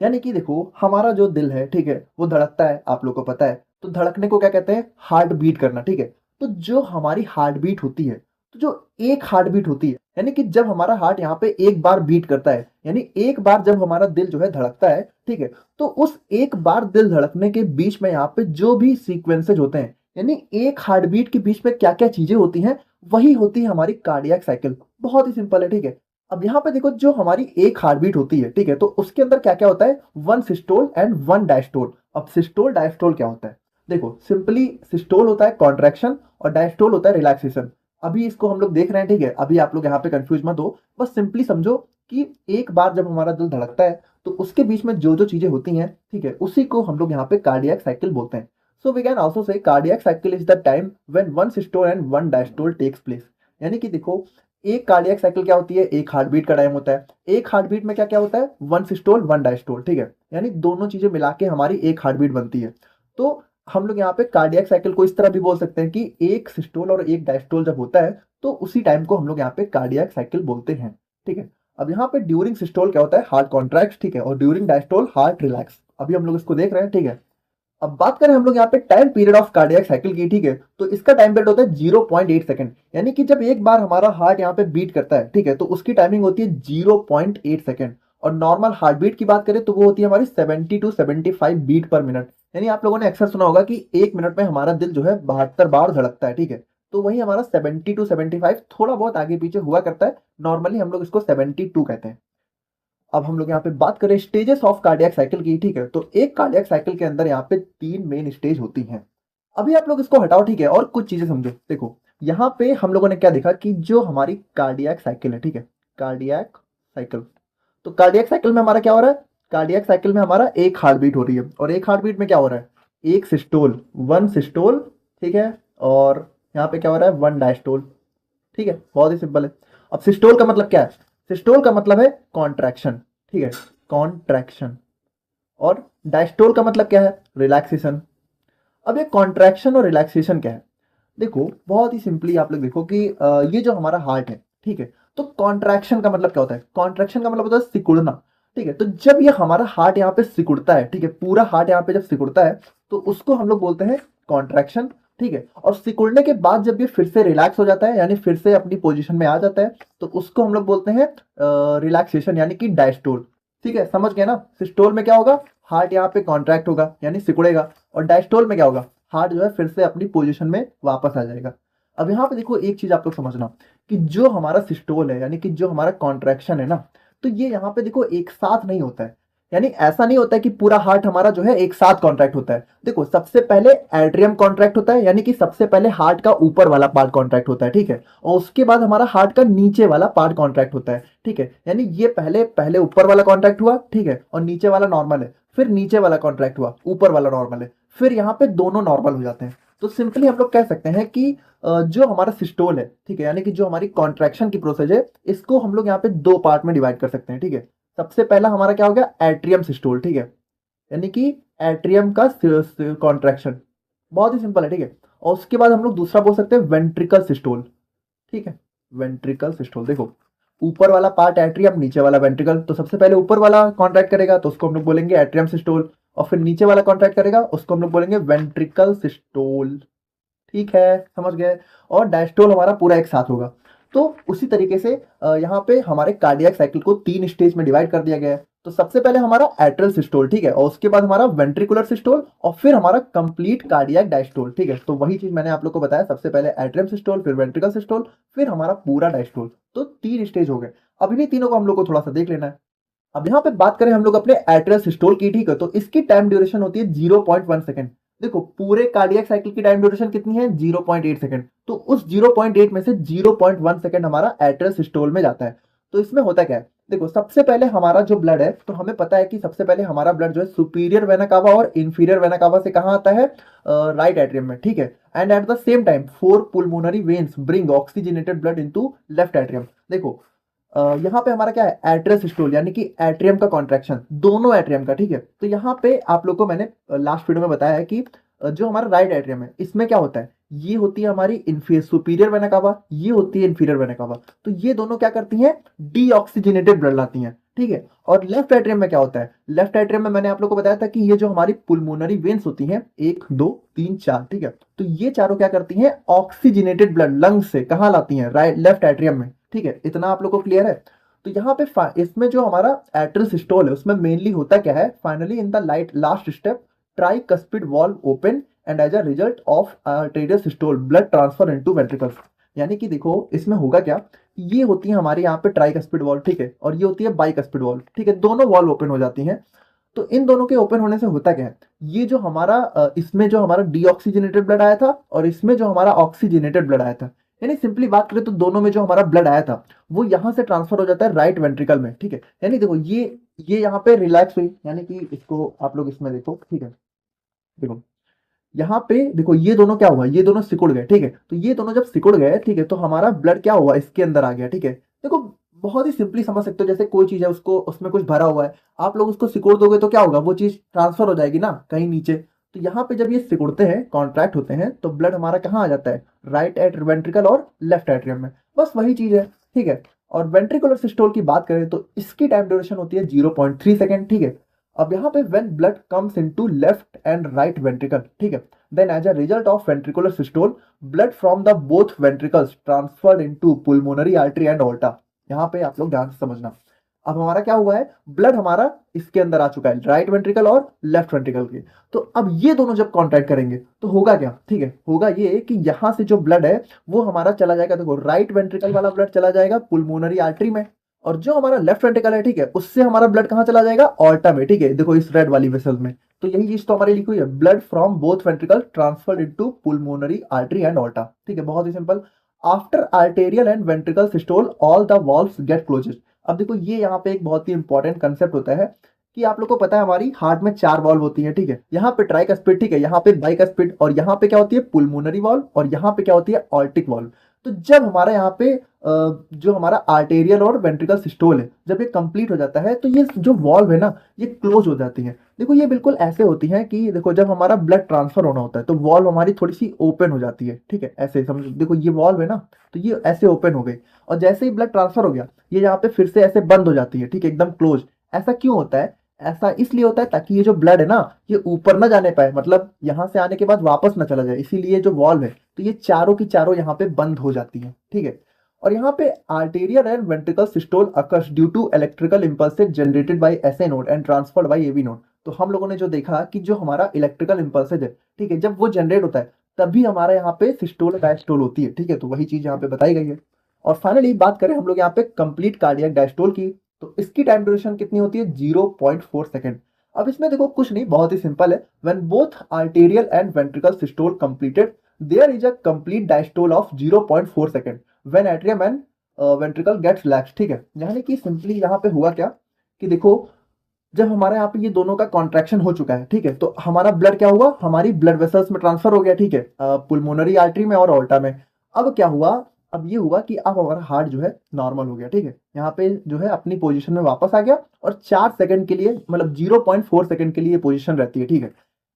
यानी कि देखो हमारा जो दिल है, ठीक है, वो धड़कता है, आप लोग को पता है। तो धड़कने को क्या कहते हैं, हार्ट बीट करना, ठीक है। तो जो हमारी हार्ट बीट होती है, तो जो एक हार्ट बीट होती है, यानी कि जब हमारा हार्ट यहाँ पे एक बार बीट करता है, यानी एक बार जब हमारा दिल जो है धड़कता है, ठीक है, तो उस एक बार दिल धड़कने के बीच में यहाँ पे जो भी सीक्वेंसेज होते हैं, यानी एक हार्ट बीट के बीच में क्या क्या चीजें होती हैं, वही होती है हमारी कार्डियक साइकिल। बहुत ही सिंपल है, ठीक है। अब यहाँ पे देखो, जो हमारी एक हार्ट बीट होती है, ठीक है, तो उसके अंदर क्या क्या होता है, one systole and one diastole. अब सिस्टोल डायस्टोल क्या होता है, देखो सिंपली सिस्टोल होता है कॉन्ट्रैक्शन और डायस्टोल होता है रिलैक्सेशन। अभी इसको हम लोग देख रहे हैं, ठीक है, अभी आप लोग यहाँ पे कंफ्यूज मत हो, बस सिंपली समझो कि एक बार जब हमारा दिल धड़कता है, तो उसके बीच में जो जो चीजें होती हैं, ठीक है, उसी को हम लोग यहाँ पे कार्डियक साइकिल बोलते हैं। So we can also say cardiac cycle is the time when one systole and one diastole takes place. यानी कि देखो, एक कार्डियक साइकिल क्या होती है, एक हार्ट बीट का टाइम होता है, एक हार्ट बीट में क्या क्या होता है, वन सिस्टोल वन डायस्टोल, ठीक है। यानी दोनों चीजें मिला के हमारी एक हार्ट बीट बनती है। तो हम लोग यहाँ पे कार्डियक साइकिल को इस तरह भी बोल सकते हैं कि एक सिस्टोल और एक डायस्टोल जब होता है, तो उसी टाइम को हम लोग यहाँ पे कार्डियक साइकिल बोलते हैं, ठीक है। अब यहाँ पे ड्यूरिंग सिस्टोल क्या होता है, हार्ट कॉन्ट्रैक्ट, ठीक है, और ड्यूरिंग डायस्टोल हार्ट रिलैक्स। अभी हम लोग इसको देख रहे हैं, ठीक है। अब बात करें हम लोग यहाँ पे time period of cardiac cycle की, ठीक है, तो इसका टाइम पीरियड होता है 0.8 सेकंड। यानी कि जब एक बार हमारा हार्ट यहाँ पे बीट करता है, ठीक है, तो उसकी टाइमिंग होती है 0.8 सेकंड। और नॉर्मल हार्ट बीट की बात करें तो वो होती है हमारी 70 टू 75 बीट पर मिनट। यानी आप लोगों ने अक्सर सुना होगा कि एक मिनट में हमारा दिल जो है 72 बार धड़कता है, ठीक है। तो वही हमारा 70 टू 75, थोड़ा बहुत आगे पीछे हुआ करता है, नॉर्मली हम लोग इसको 72 कहते हैं। अब हम लोग यहाँ पे बात करें स्टेजेस ऑफ कार्डियक साइकिल की, ठीक है, तो एक कार्डियक साइकिल के अंदर यहाँ पे 3 मेन स्टेज होती हैं। अभी आप लोग इसको हटाओ, ठीक है, और कुछ चीजें समझो। देखो यहाँ पे हम लोगों ने क्या देखा कि जो हमारी कार्डियक साइकिल है, ठीक है, कार्डियक साइकिल, तो कार्डियक साइकिल में हमारा क्या हो रहा है, कार्डियक साइकिल में हमारा एक हार्ट बीट हो रही है, और एक हार्ट बीट में क्या हो रहा है, एक सिस्टोल, वन सिस्टोल, ठीक है, और यहाँ पे क्या हो रहा है, वन डायस्टोल, ठीक है। बहुत ही सिंपल है। अब सिस्टोल का मतलब क्या है, सिस्टोल का मतलब है कॉन्ट्रैक्शन, ठीक है, कॉन्ट्रैक्शन। और डायस्टोल का मतलब क्या है, रिलैक्सेशन। अब ये कॉन्ट्रैक्शन और रिलैक्सेशन क्या है, देखो बहुत ही सिंपली आप लोग देखो कि ये जो हमारा हार्ट है, ठीक है, तो कॉन्ट्रैक्शन का मतलब क्या होता है, कॉन्ट्रैक्शन का मतलब होता है सिकुड़ना, ठीक है। तो जब ये हमारा हार्ट यहाँ पे सिकुड़ता है, ठीक है, पूरा हार्ट यहाँ पे जब सिकुड़ता है, तो उसको हम लोग बोलते हैं कॉन्ट्रैक्शन, ठीक है। और सिकुड़ने के बाद जब ये फिर से रिलैक्स हो जाता है, यानी फिर से अपनी पोजीशन में आ जाता है, तो उसको हम लोग बोलते हैं रिलैक्सेशन, यानी कि डायस्टोल, ठीक है। समझ गए ना, सिस्टोल में क्या होगा, हार्ट यहाँ पे कॉन्ट्रैक्ट होगा यानी सिकुड़ेगा, और डायस्टोल में क्या होगा, हार्ट जो है फिर से अपनी पोजीशन में वापस आ जाएगा। अब यहाँ पे देखो एक चीज आप लोग समझना कि जो हमारा सिस्टोल है यानी कि जो हमारा कॉन्ट्रैक्शन है ना, तो ये यहाँ पे देखो एक साथ नहीं होता है। यानी ऐसा नहीं होता है कि पूरा हार्ट हमारा जो है एक साथ कॉन्ट्रैक्ट होता है। देखो सबसे पहले एट्रियम कॉन्ट्रैक्ट होता है, यानी कि सबसे पहले हार्ट का ऊपर वाला पार्ट कॉन्ट्रैक्ट होता है, ठीक है। और उसके बाद हमारा हार्ट का नीचे वाला पार्ट कॉन्ट्रैक्ट होता है, ठीक है। यानी ये पहले पहले ऊपर वाला कॉन्ट्रैक्ट हुआ, ठीक है, और नीचे वाला नॉर्मल है, फिर नीचे वाला कॉन्ट्रैक्ट हुआ, ऊपर वाला नॉर्मल है, फिर यहाँ पे दोनों नॉर्मल हो जाते हैं। तो सिंपली हम लोग कह सकते हैं कि जो हमारा सिस्टोल है, ठीक है, यानी कि जो हमारी कॉन्ट्रैक्शन की प्रोसेस है, इसको हम लोग यहाँ पे दो पार्ट में डिवाइड कर सकते हैं, ठीक है। सबसे पहला हमारा क्या हो गया, एट्रियम सिस्टोल, ठीक है, यानी कि एट्रियम का कॉन्ट्रैक्शन, बहुत ही सिंपल है, ठीक है। और उसके बाद हम लोग दूसरा बोल सकते हैं वेंट्रिकल सिस्टोल, ठीक है। वेंट्रिकल सिस्टोल, देखो ऊपर वाला पार्ट एट्रियम, नीचे वाला वेंट्रिकल, तो सबसे पहले ऊपर वाला कॉन्ट्रैक्ट करेगा तो उसको हम लोग बोलेंगे एट्रियम सिस्टोल, और फिर नीचे वाला कॉन्ट्रैक्ट करेगा उसको हम लोग बोलेंगे वेंट्रिकल सिस्टोल, ठीक है, समझ गए। और डायस्टोल हमारा पूरा एक साथ होगा। तो उसी तरीके से यहाँ पे हमारे कार्डियक साइकिल को 3 स्टेज में डिवाइड कर दिया गया है। तो सबसे पहले हमारा एट्रियल सिस्टोल, ठीक है, और उसके बाद हमारा वेंट्रिकुलर सिस्टोल, और फिर हमारा कंप्लीट कार्डियक डायस्टोल, ठीक है। तो वही चीज मैंने आप लोग को बताया, सबसे पहले एट्रियम सिस्टोल, फिर वेंट्रिकल सिस्टोल, फिर हमारा पूरा डायस्टोल। तो 3 स्टेज हो गए। अब इन्हीं तीनों को हम लोग को थोड़ा सा देख लेना है। अब यहाँ पे बात करें हम लोग अपने एट्रियल सिस्टोल की, ठीक है, तो इसकी टाइम ड्यूरेशन होती है 0.1 सेकंड। देखो पूरे कार्डियक साइकिल की टाइम ड्यूरेशन कितनी है, 0.8 सेकंड। तो उस 0.8 में से 0.1 सेकंड हमारा एट्रियल सिस्टोल में जाता है। तो इसमें होता क्या है, देखो सबसे पहले हमारा जो ब्लड है, तो हमें पता है कि सबसे पहले हमारा ब्लड जो है सुपीरियर वेना कावा और इंफीरियर वेना कावा से कहाँ आता है, राइट एट्रियम में, ठीक है। And at the same time 4 pulmonary veins bring oxygenated blood into left atrium. देखो यहाँ पे हमारा क्या है, एट्रियल सिस्टोल, यानी कि एट्रियम का कॉन्ट्रैक्शन, दोनों एट्रियम का, ठीक है। तो यहाँ पे आप लोग को मैंने लास्ट वीडियो में बताया है कि जो हमारा राइट एट्रियम है, इसमें क्या होता है, ये होती है हमारी सुपीरियर वेना कावा, ये होती है इंफीरियर वेना कावा। तो ये दोनों क्या करती हैं, डीऑक्सीजनेटेड ब्लड लाती हैं, ठीक है। और लेफ्ट एट्रियम में क्या होता है, लेफ्ट एट्रियम में मैंने आप लोग को बताया था कि ये जो हमारी पुलमोनरी वेन्स होती हैं, 1 2 3 4, ठीक है। तो ये चारों क्या करती हैं, ऑक्सीजनेटेड ब्लड लंग्स से कहाँ लाती हैं, राइट लेफ्ट एट्रियम में, ठीक है। इतना आप लोग को क्लियर है। तो यहाँ पे इसमें जो हमारा एट्रियल सिस्टोल है, उसमें मेनली होता क्या है, finally in the last step tricuspid valve open and as a result of arterial systole blood transfer into ventricles. यानी कि देखो इसमें होगा क्या, ये होती है हमारे यहाँ पे ट्राइकस्पिड वॉल्व, ठीक है, और ये होती है बाइकस्पिड वॉल्व, ठीक है। दोनों वॉल्व ओपन हो जाती हैं। तो इन दोनों के ओपन होने से होता क्या है, ये जो हमारा इसमें जो हमारा डीऑक्सीजनेटेड ब्लड आया था और इसमें जो हमारा ऑक्सीजनेटेड ब्लड आया था, यानी सिंपली बात करें तो दोनों में जो हमारा ब्लड आया था वो यहाँ से ट्रांसफर हो जाता है राइट वेंट्रिकल में, ठीक है। यानी देखो ये यहाँ पे रिलैक्स हुई, यानी कि इसको आप लोग इसमें देखो, ठीक है। देखो यहाँ पे देखो ये दोनों क्या हुआ, ये दोनों सिकुड़ गए, ठीक है। तो ये दोनों जब सिकुड़ गए, ठीक है, तो हमारा ब्लड क्या हुआ, इसके अंदर आ गया, ठीक है। देखो बहुत ही सिंपली समझ सकते हो, जैसे कोई चीज है उसको उसमें कुछ भरा हुआ है, आप लोग उसको सिकुड़ दोगे तो क्या होगा, वो चीज ट्रांसफर हो जाएगी ना कहीं नीचे। तो यहाँ पे जब ये सिकुड़ते हैं, कॉन्ट्रैक्ट होते हैं, तो ब्लड हमारा कहाँ आ जाता है, राइट एट वेंट्रिकल और लेफ्ट एट्रियम में, बस वही चीज है, ठीक है। और वेंट्रिकुलर सिस्टोल की बात करें तो इसकी टाइम ड्यूरेशन होती है 0.3 सेकंड, ठीक है। अब यहाँ पे when blood comes into left and right ventricle, ठीक है, then as a result of ventricular systole blood from the both ventricles transferred into pulmonary artery and aorta। यहाँ पे आप लोग ध्यान से समझना। अब हमारा क्या हुआ है, ब्लड हमारा इसके अंदर आ चुका है, राइट वेंट्रिकल और लेफ्ट वेंट्रिकल के। तो अब ये दोनों जब कॉन्ट्रैक्ट करेंगे तो होगा क्या, ठीक है, होगा ये कि यहाँ से जो ब्लड है वो हमारा चला जाएगा, देखो राइट वेंट्रिकल वाला ब्लड चला जाएगा पुलमोनरी आर्टरी में, और जो हमारा लेफ्ट वेंट्रिकल है, ठीक है, उससे हमारा ब्लड कहाँ चला जाएगा, ऑर्टा में, ठीक है। देखो इस रेड वाली वेसल में। तो यही चीज तो हमारी लिखी हुई है, blood from both ventricle transferred into pulmonary artery and aorta, ठीक है, बहुत ही simple. After arterial and ventricle systole all the valves get closed. अब देखो ये यहाँ पे एक बहुत ही इंपॉर्टेंट कंसेप्ट होता है कि आप लोग को पता है हमारी हार्ट में 4 वॉल्व होती है, ठीक है। यहाँ पे ट्राइकस्पिड, ठीक है, यहाँ पे बाइकस्पिड, और यहाँ पे क्या होती है पुलमोनरी वॉल्व, और यहाँ पे क्या होती है ऑर्टिक वॉल्व। तो जब हमारा यहाँ पे जो हमारा आर्टेरियल और वेंट्रिकल सिस्टोल है, जब ये कंप्लीट हो जाता है तो ये जो वॉल्व है ना, ये क्लोज हो जाती है। देखो ये बिल्कुल ऐसे होती है कि देखो जब हमारा ब्लड ट्रांसफर होना होता है तो वॉल्व हमारी थोड़ी सी ओपन हो जाती है, ठीक है, ऐसे समझो। देखो ये वॉल्व है ना, तो ये ऐसे ओपन हो गई, और जैसे ही ब्लड ट्रांसफर हो गया ये यहाँ पे फिर से ऐसे बंद हो जाती है, ठीक है, एकदम क्लोज। ऐसा क्यों होता है, ऐसा इसलिए होता है ताकि ये जो ब्लड है ना, ये ऊपर ना जाने पाए, मतलब यहाँ से आने के बाद वापस ना चला जाए, इसीलिए जो वॉल्व है तो ये चारों की चारों यहाँ पे बंद हो जाती है, ठीक है। और यहाँ पे arterial and ventricle systole occurs due to electrical impulses generated by SA node and transferred by AV node. तो हम लोगों ने जो देखा कि जो हमारा इलेक्ट्रिकल इंपल्सेस है, ठीक है, जब वो जनरेट होता है तभी हमारा यहाँ पे सिस्टोल डायस्टोल होती है, ठीक है। तो वही चीज यहाँ पे बताई गई है। और फाइनली बात करें हम लोग यहाँ पे कंप्लीट कार्डियक डायस्टोल की, तो इसकी टाइम ड्यूरेशन कितनी होती है? 0.4 सेकंड। अब इसमें देखो कुछ नहीं, बहुत ही सिंपल है। When both arterial and ventricle systole completed, there is a complete diastole of 0.4 second when atrium and ventricle gets relax, ठीक है। यानी कि सिंपली यहाँ पे हुआ क्या कि देखो, जब हमारे यहाँ पे ये दोनों का कॉन्ट्रैक्शन हो चुका है, ठीक है, तो हमारा ब्लड क्या हुआ? हमारी ब्लड वेसल्स में ट्रांसफर हो गया, ठीक है, पुल्मोनरी आर्टरी में और ऑल्टा में। अब क्या हुआ? अब ये हुआ कि अब हमारा हार्ट जो है नॉर्मल हो गया, ठीक है, यहाँ पे जो है अपनी पोजीशन में वापस आ गया, और 4 सेकंड के लिए, मतलब 0.4 सेकंड के लिए पोजीशन रहती है, ठीक है।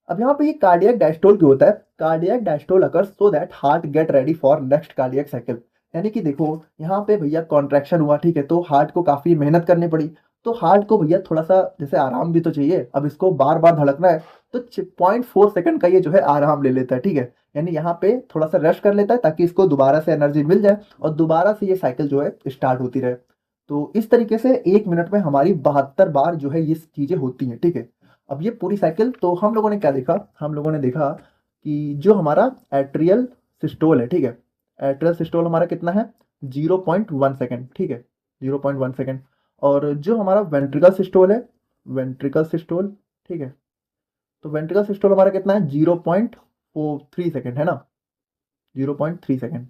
अब यहाँ पे ये कार्डियक डायस्टोल क्यों होता है? Cardiac diastole occurs so that heart get ready for next cardiac cycle. यानी कि देखो, यहाँ पे भैया कॉन्ट्रैक्शन हुआ, ठीक है, तो हार्ट को काफी मेहनत करनी पड़ी, तो हार्ट को भैया थोड़ा सा जैसे आराम भी तो चाहिए। अब इसको बार बार धड़कना है, तो 0.4 सेकंड का ये जो है आराम ले लेता है, ठीक है। यानी यहाँ पे थोड़ा सा रेस्ट कर लेता है ताकि इसको दोबारा से एनर्जी मिल जाए और दोबारा से ये साइकिल जो है स्टार्ट होती रहे। तो इस तरीके से 1 मिनट में हमारी 72 बार जो है ये चीजें होती हैं, ठीक है। अब ये पूरी साइकिल, तो हम लोगों ने क्या देखा? हम लोगों ने देखा कि जो हमारा एट्रियल सिस्टोल है, ठीक है, एट्रियल सिस्टोल हमारा कितना है? 0.1 सेकंड, ठीक है, 0.1 सेकंड। और जो हमारा वेंट्रिकल सिस्टोल है, वेंट्रिकल सिस्टोल, ठीक है, तो वेंट्रिकल सिस्टोल हमारा कितना है? 0.43 सेकंड, है ना, 0.3 सेकंड।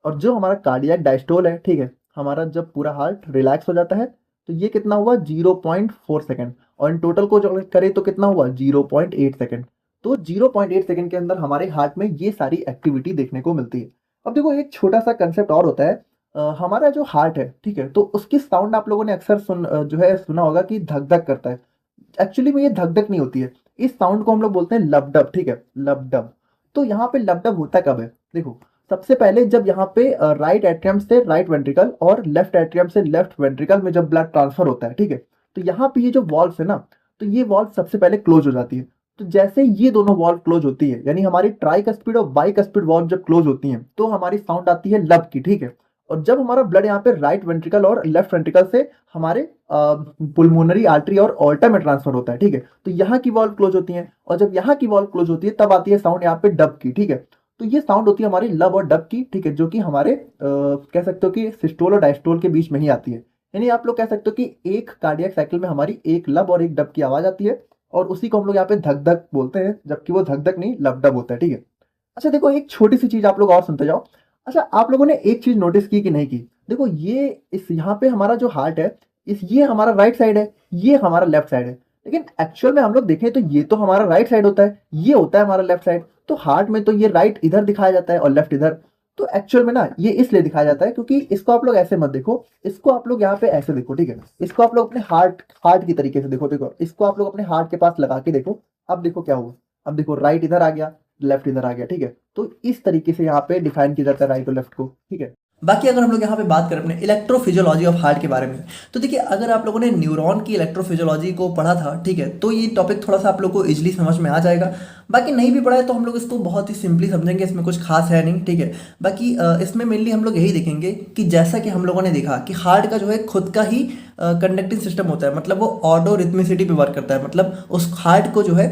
और जो हमारा कार्डियक डायस्टोल है, ठीक है, हमारा जब पूरा हार्ट रिलैक्स हो जाता है, तो ये कितना हुआ? 0.4 सेकंड। और इन टोटल को जो करें तो कितना हुआ? 0.8 सेकंड। तो 0.8 सेकंड के अंदर हमारे हार्ट में ये सारी एक्टिविटी देखने को मिलती है। अब देखो, एक छोटा सा कंसेप्ट और होता है। हमारा जो हार्ट है, ठीक है, तो उसकी साउंड आप लोगों ने अक्सर जो है सुना होगा कि धक धक करता है। एक्चुअली में ये धक धक नहीं होती है, इस साउंड को हम लोग बोलते हैं लबडब, ठीक है, लबडब। तो यहाँ पे लबडब होता कब है? देखो, सबसे पहले जब यहाँ पे राइट एट्रियम से राइट वेंट्रिकल और लेफ्ट एट्रियम से लेफ्ट वेंट्रिकल में जब ब्लड ट्रांसफर होता है, ठीक है, तो यहाँ पे ये जो वॉल्व है ना, तो ये वॉल्व सबसे पहले क्लोज हो जाती है। तो जैसे ये दोनों वॉल्व क्लोज होती है, यानी हमारी ट्राइकस्पिड और बाइकस्पिड वॉल्व जब क्लोज होती हैं, तो हमारी साउंड आती है लब की, ठीक है। और जब हमारा ब्लड यहाँ पे राइट वेंट्रिकल और लेफ्ट वेंट्रिकल से हमारे पुल्मोनरी आर्टरी और ऑल्टा में ट्रांसफर होता है, ठीक है, तो यहाँ की वॉल्व क्लोज होती है, और जब यहाँ की वॉल्व क्लोज होती है तब आती है साउंड यहाँ पे डब की, ठीक है। तो ये साउंड होती है हमारी लब और डब की, ठीक है, जो कि हमारे कह सकते हो कि सिस्टोल और डायस्टोल के बीच में ही आती है। यानी आप लोग कह सकते हो कि एक कार्डियक साइकिल में हमारी एक लब और एक डब की आवाज आती है, और उसी को हम लोग यहाँ पे धक धक बोलते हैं, जबकि वो धक धक नहीं लब डब होता है, ठीक है। अच्छा देखो, एक छोटी सी चीज आप लोग और सुनते जाओ। अच्छा, आप लोगों ने एक चीज नोटिस की कि नहीं की? देखो, ये इस यहाँ पे हमारा जो हार्ट है, इस ये हमारा राइट साइड है, ये हमारा लेफ्ट साइड है, लेकिन एक्चुअल में हम लोग देखें तो ये तो हमारा राइट साइड होता है, ये होता है हमारा लेफ्ट साइड। तो हार्ट में तो ये राइट इधर दिखाया जाता है और लेफ्ट इधर। तो एक्चुअल में ना ये इसलिए दिखाया जाता है क्योंकि इसको आप लोग ऐसे मत देखो, इसको आप लोग यहाँ पे ऐसे देखो, ठीक है। इसको आप लोग अपने हार्ट हार्ट की तरीके से देखो, देखो इसको आप लोग अपने हार्ट के पास लगा के देखो। अब देखो क्या हुआ, अब देखो राइट इधर आ गया, लेफ्ट इधर आ गया, ठीक है। तो इस तरीके से यहाँ पे डिफाइन किया जाता है राइट और लेफ्ट को, ठीक है। बाकी अगर हम लोग यहाँ पे बात करें अपने इलेक्ट्रोफिजियोलॉजी ऑफ हार्ट के बारे में, तो देखिए, अगर आप लोगों ने न्यूरॉन की इलेक्ट्रोफिजियोलॉजी को पढ़ा था, ठीक है, तो ये टॉपिक थोड़ा सा आप लोग को इजीली समझ में आ जाएगा। बाकी नहीं भी पढ़ा है तो हम लोग इसको बहुत ही सिंपली समझेंगे, इसमें कुछ खास है नहीं, ठीक है। बाकी इसमें मेनली हम लोग यही देखेंगे कि जैसा कि हम लोगों ने देखा कि हार्ट का जो है खुद का ही कंडक्टिंग सिस्टम होता है, मतलब वो ऑडो रिथमिसिटी पे वर्क करता है, मतलब उस हार्ट को जो है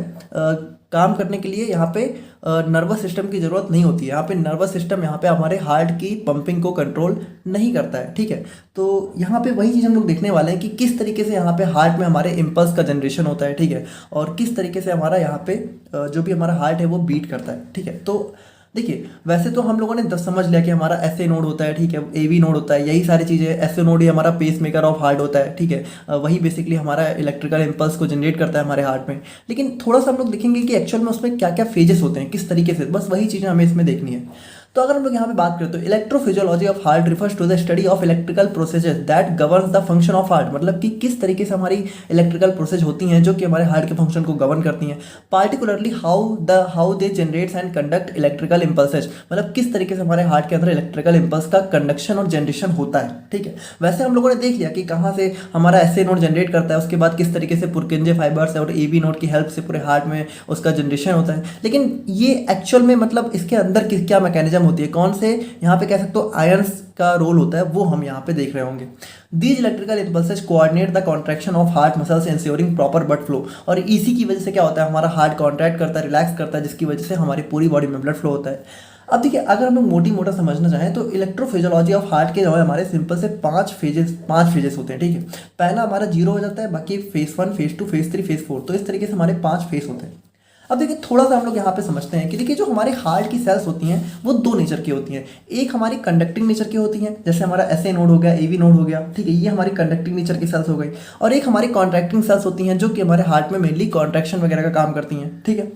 काम करने के लिए यहाँ पे नर्वस सिस्टम की ज़रूरत नहीं होती है। यहाँ पे नर्वस सिस्टम यहाँ पे हमारे हार्ट की पंपिंग को कंट्रोल नहीं करता है, ठीक है। तो यहाँ पे वही चीज़ हम लोग देखने वाले हैं कि किस तरीके से यहाँ पे हार्ट में हमारे इम्पल्स का जनरेशन होता है, ठीक है, और किस तरीके से हमारा यहाँ पे जो भी हमारा हार्ट है वो बीट करता है, ठीक है। तो देखिए, वैसे तो हम लोगों ने समझ लिया कि हमारा एसए नोड होता है, ठीक है, एवी नोड होता है, यही सारी चीज़ें। एसए नोड ही हमारा पेस मेकर ऑफ हार्ट होता है, ठीक है, वही बेसिकली हमारा इलेक्ट्रिकल इम्पल्स को जनरेट करता है हमारे हार्ट में। लेकिन थोड़ा सा हम लोग देखेंगे कि एक्चुअल में उसमें क्या क्या फेजेस होते हैं, किस तरीके से, बस वही चीज़ें हमें इसमें देखनी है। तो अगर हम लोग यहाँ पे बात करें तो electrophysiology of heart refers to the study of electrical processes that governs the function of heart, मतलब कि किस तरीके से हमारी इलेक्ट्रिकल प्रोसेस होती हैं जो कि हमारे हार्ट के फंक्शन को गवर्न करती हैं। Particularly how they generates and conduct electrical impulses, मतलब किस तरीके से हमारे हार्ट के अंदर इलेक्ट्रिकल इम्पल्स का कंडक्शन और जनरेशन होता है, ठीक है। वैसे हम लोगों ने देख लिया कि कहाँ से हमारा एसए नोड जनरेट करता है, उसके बाद किस तरीके से पुरकिंजे फाइबर्स और एबी नोड की हेल्प से पूरे हार्ट में उसका जनरेशन होता है। लेकिन ये एक्चुअल में मतलब इसके अंदर क्या मैकेनिज्म एंजाइम होती है, कौन से यहाँ पे कह सकते हो आयंस का रोल होता है, वो हम यहाँ पे देख रहे होंगे। These electrical impulses coordinate the contraction of heart muscles ensuring proper blood flow. और इसी की वजह से क्या होता है, हमारा हार्ट कॉन्ट्रैक्ट करता है, रिलैक्स करता है, जिसकी वजह से हमारी पूरी बॉडी में ब्लड फ्लो होता है। अब देखिए, अगर हम लोग मोटी मोटा समझना चाहें तो इलेक्ट्रोफिजियोलॉजी ऑफ हार्ट के जो है हमारे सिंपल से पांच फेजेस होते हैं, ठीक है। पहला हमारा जीरो हो जाता है, बाकी फेज 1, फेज 2, फेज 3, फेज 4, तो इस तरीके से हमारे 5 फेज होते हैं। अब देखिए, थोड़ा सा हम लोग यहाँ पे समझते हैं कि देखिए जो हमारे हार्ट की सेल्स होती हैं वो दो नेचर की होती हैं। एक हमारी कंडक्टिंग नेचर की होती हैं, जैसे हमारा एसए नोड हो गया, एवी नोड हो गया, ठीक है, ये हमारी कंडक्टिंग नेचर की सेल्स हो गई। और एक हमारी कॉन्ट्रैक्टिंग सेल्स होती हैं जो कि हमारे हार्ट में मेनली कॉन्ट्रैक्शन वगैरह का काम करती हैं, ठीक है।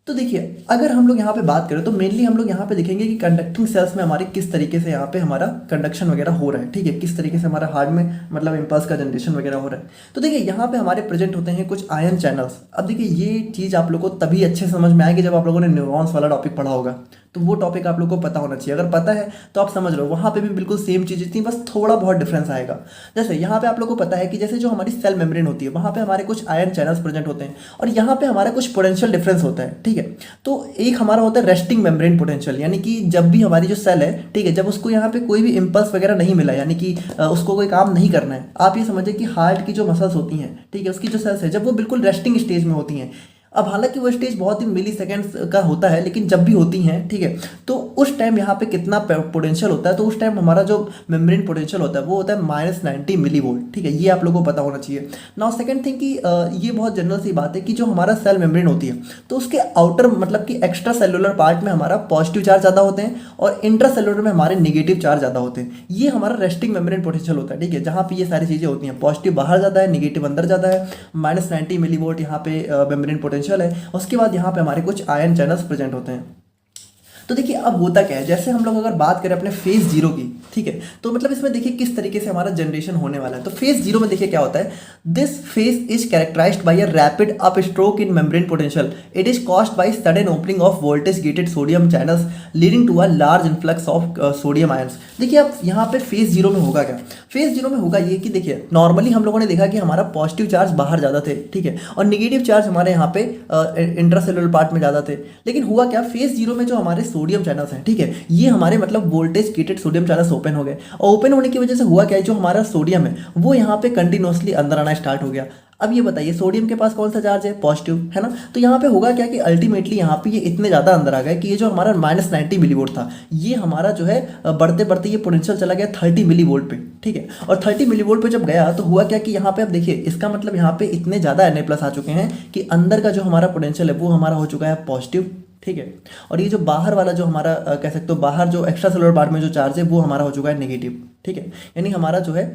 तो देखिए, अगर हम लोग यहाँ पे बात करें तो मेनली हम लोग यहाँ पे देखेंगे कि कंडक्टिंग सेल्स में हमारे किस तरीके से यहाँ पे हमारा कंडक्शन वगैरह हो रहा है, ठीक है, किस तरीके से हमारा हार्ट में मतलब इम्पल्स का जनरेशन वगैरह हो रहा है। तो देखिए, यहाँ पे हमारे प्रेजेंट होते हैं कुछ आयन चैनल्स। अब देखिए, ये चीज़ आप लोगों को तभी अच्छे से समझ में आएगी जब आप लोगों ने न्यूरॉन्स वाला टॉपिक पढ़ा होगा, तो वो टॉपिक आप लोग को पता होना चाहिए। अगर पता है तो आप समझ लो, वहाँ पे भी बिल्कुल सेम चीज़ थी, बस थोड़ा बहुत डिफरेंस आएगा। जैसे यहाँ पे आप लोग को पता है कि जैसे जो हमारी सेल मेम्ब्रेन होती है वहाँ पे हमारे कुछ आयन चैनल्स प्रेजेंट होते हैं, और यहाँ पे हमारा कुछ पोटेंशियल डिफरेंस होता है, ठीक है। तो एक हमारा होता है रेस्टिंग मेम्ब्रेन पोटेंशियल, यानी कि जब भी हमारी जो सेल है, ठीक है, जब उसको यहाँ पे कोई भी इम्पल्स वगैरह नहीं मिला, यानी कि उसको कोई काम नहीं करना है, आप ये समझिए कि हार्ट की जो मसल्स होती हैं, ठीक है, उसकी जो सेल्स है जब वो बिल्कुल रेस्टिंग स्टेज में होती हैं। अब हालांकि वो स्टेज बहुत ही मिली सेकेंड्स का होता है, लेकिन जब भी होती हैं, ठीक है, तो उस टाइम यहाँ पे कितना पोटेंशियल होता है, तो उस टाइम हमारा जो मेम्ब्रेन पोटेंशियल होता है वो होता है -90 मिलीवोल्ट, ठीक है, ये आप लोगों को पता होना चाहिए। नाउ सेकंड थिंग कि ये बहुत जनरल सी बात है कि जो हमारा सेल मेम्ब्रेन होती है तो उसके आउटर मतलब कि एक्स्ट्रा सेलुलर पार्ट में हमारा पॉजिटिव चार्ज ज़्यादा होते हैं और इंट्रा सेलुलर में हमारे निगेटिव चार्ज ज़्यादा होते हैं। ये हमारा रेस्टिंग मेम्ब्रेन पोटेंशियल होता है, ठीक है, जहाँ पे ये सारी चीज़ें होती हैं, पॉजिटिव बाहर जाता है, निगेटिव अंदर जाता है, -90 मिलीवोल्ट यहाँ पे मेम्ब्रेन पोटेंशियल है। उसके बाद यहाँ पे हमारे कुछ आयन चैनल्स प्रेजेंट होते हैं। तो देखिए, अब होता क्या है, जैसे हम लोग अगर बात करें अपने फेज जीरो की, ठीक है, तो मतलब इसमें देखिए किस तरीके से हमारा जनरेशन होने वाला है। तो फेज जीरो में देखिए क्या होता है, this phase is characterized by a rapid up stroke in membrane potential. It is caused by sudden opening of voltage gated sodium channels leading to a large influx of sodium ions. देखिए, अब यहाँ पे phase zero में होगा क्या, phase zero में होगा ये कि देखिए, नॉर्मली हम लोगों ने देखा कि हमारा पॉजिटिव चार्ज बाहर ज़्यादा थे, ठीक है, और निगेटिव चार्ज हमारे यहाँ पे इंट्रासेलुलर पार्ट में ज़्यादा थे। लेकिन हुआ क्या, फेज जीरो में जो हमारे सोडियम चैनल्स हैं, ठीक है, ये हमारे मतलब voltage gated sodium channels open हो गए, और ओपन होने की वजह से हुआ क्या है, जो हमारा सोडियम है वो यहाँ पे कंटिन्यूसली अंदर आना स्टार्ट हो गया। अब ये बताइए, सोडियम के पास कौन सा चार्ज है, पॉजिटिव, है ना। तो यहाँ पे होगा क्या कि अल्टीमेटली यहाँ पे ये इतने ज़्यादा अंदर आ गए कि ये जो हमारा -90 मिलीवोल्ट था, ये हमारा जो है बढ़ते बढ़ते ये पोटेंशियल चला गया 30 मिलीवोल्ट पे, ठीक है। और 30 मिलीवोल्ट पे जब गया तो हुआ क्या कि यहाँ पे अब देखिए, इसका मतलब यहाँ पे इतने ज़्यादा Na+ आ चुके हैं कि अंदर का जो हमारा पोटेंशियल है वो हमारा हो चुका है पॉजिटिव, ठीक है, और ये जो बाहर वाला जो हमारा कह सकते हो बाहर जो एक्स्ट्रा सेलुलर पार्ट में जो चार्ज है वो हमारा हो चुका है नेगेटिव, ठीक है, यानी हमारा जो है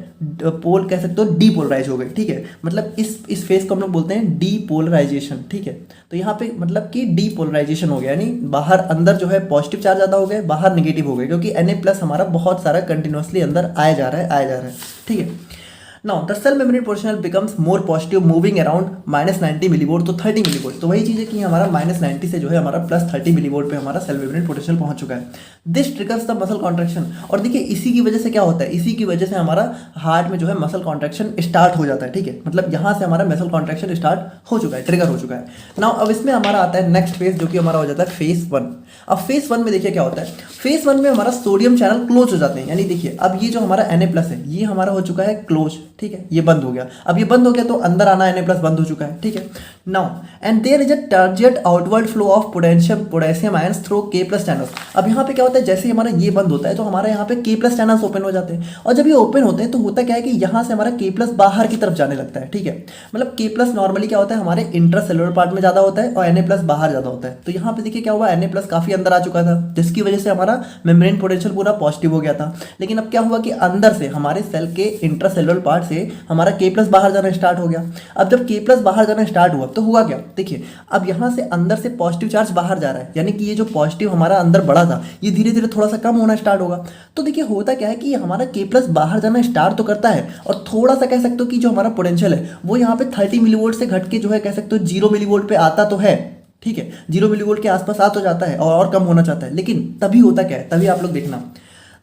पोल कह सकते हो डीपोलराइज हो गए, ठीक है, मतलब इस फेज को हम लोग बोलते हैं डीपोलराइजेशन, ठीक है। तो यहाँ पे मतलब कि डीपोलराइजेशन हो गया, यानी बाहर अंदर जो है पॉजिटिव चार्ज ज़्यादा हो गए, बाहर नेगेटिव हो गए, क्योंकि Na+ हमारा बहुत सारा कंटिन्यूसली अंदर आया जा रहा है, ठीक है। Now the cell membrane potential becomes more positive moving around -90 millivolt तो 30 मिलीवोल्ट। तो वही चीज़ है कि हमारा -90 से जो है हमारा +30 मिलीवोल्ट पे हमारा सेल मेम्ब्रेन पोटेंशियल पहुंच चुका है। This triggers the muscle contraction. और देखिए, इसी की वजह से क्या होता है, इसी की वजह से हमारा हार्ट में जो है मसल कॉन्ट्रैक्शन स्टार्ट हो जाता है, ठीक है, मतलब यहाँ से हमारा मसल कॉन्ट्रैक्शन स्टार्ट हो चुका है, ट्रिगर हो चुका है। नाउ अब इसमें हमारा आता है नेक्स्ट फेज, जो कि हमारा हो जाता है फेज 1। अब फेज 1 में देखिए क्या होता है, फेज 1 में हमारा सोडियम चैनल क्लोज हो जाते हैं, यानी देखिए अब ये जो हमारा Na+ है ये हमारा हो चुका है क्लोज, ठीक है, ये बंद हो गया। अब ये बंद हो गया तो अंदर आना Na+ बंद हो चुका है, ठीक है। Now and there is a transient outward flow of potassium ions through K+ channels. अब यहाँ पे क्या होता है, जैसे हमारा ये बंद होता है तो हमारा यहाँ पे K+ चैनल्स ओपन हो जाते हैं, और जब ये ओपन होते हैं तो होता क्या है कि यहाँ से हमारा K+ बाहर की तरफ जाने लगता है, ठीक है, मतलब K+ नॉर्मली क्या होता है हमारे इंट्रासेलुलर पार्ट में ज़्यादा होता है और Na+ बाहर ज़्यादा होता है। तो यहाँ पे देखिए क्या हुआ, Na+ काफ़ी अंदर आ चुका था, जिसकी वजह से हमारा मेम्ब्रेन पोटेंशियल पूरा पॉजिटिव हो गया था। लेकिन अब क्या हुआ कि अंदर से हमारे सेल के इंट्रासेलुलर पार्ट से हमारा K+ बाहर जाना स्टार्ट हो गया। अब जब K+ बाहर जाना स्टार्ट हुआ तो हुआ क्या, देखिए अब यहाँ से अंदर से पॉजिटिव चार्ज बाहर जा रहा है, यानी कि ये जो पॉजिटिव हमारा अंदर बढ़ा था ये धीरे धीरे थोड़ा सा कम होना स्टार्ट होगा। तो देखिए होता क्या है कि हमारा K+ बाहर जाना स्टार्ट तो करता है, और थोड़ा सा कह सकते हो कि जो हमारा पोटेंशियल है वो यहाँ पे 30 मिलीवोल्ट से घट के जो है कह सकते हो 0 मिलीवोल्ट पे आता तो है, ठीक है, 0 मिलीवोल्ट के आसपास आ तो जाता है और कम होना चाहता है। लेकिन तभी होता क्या है, तभी आप लोग देखना,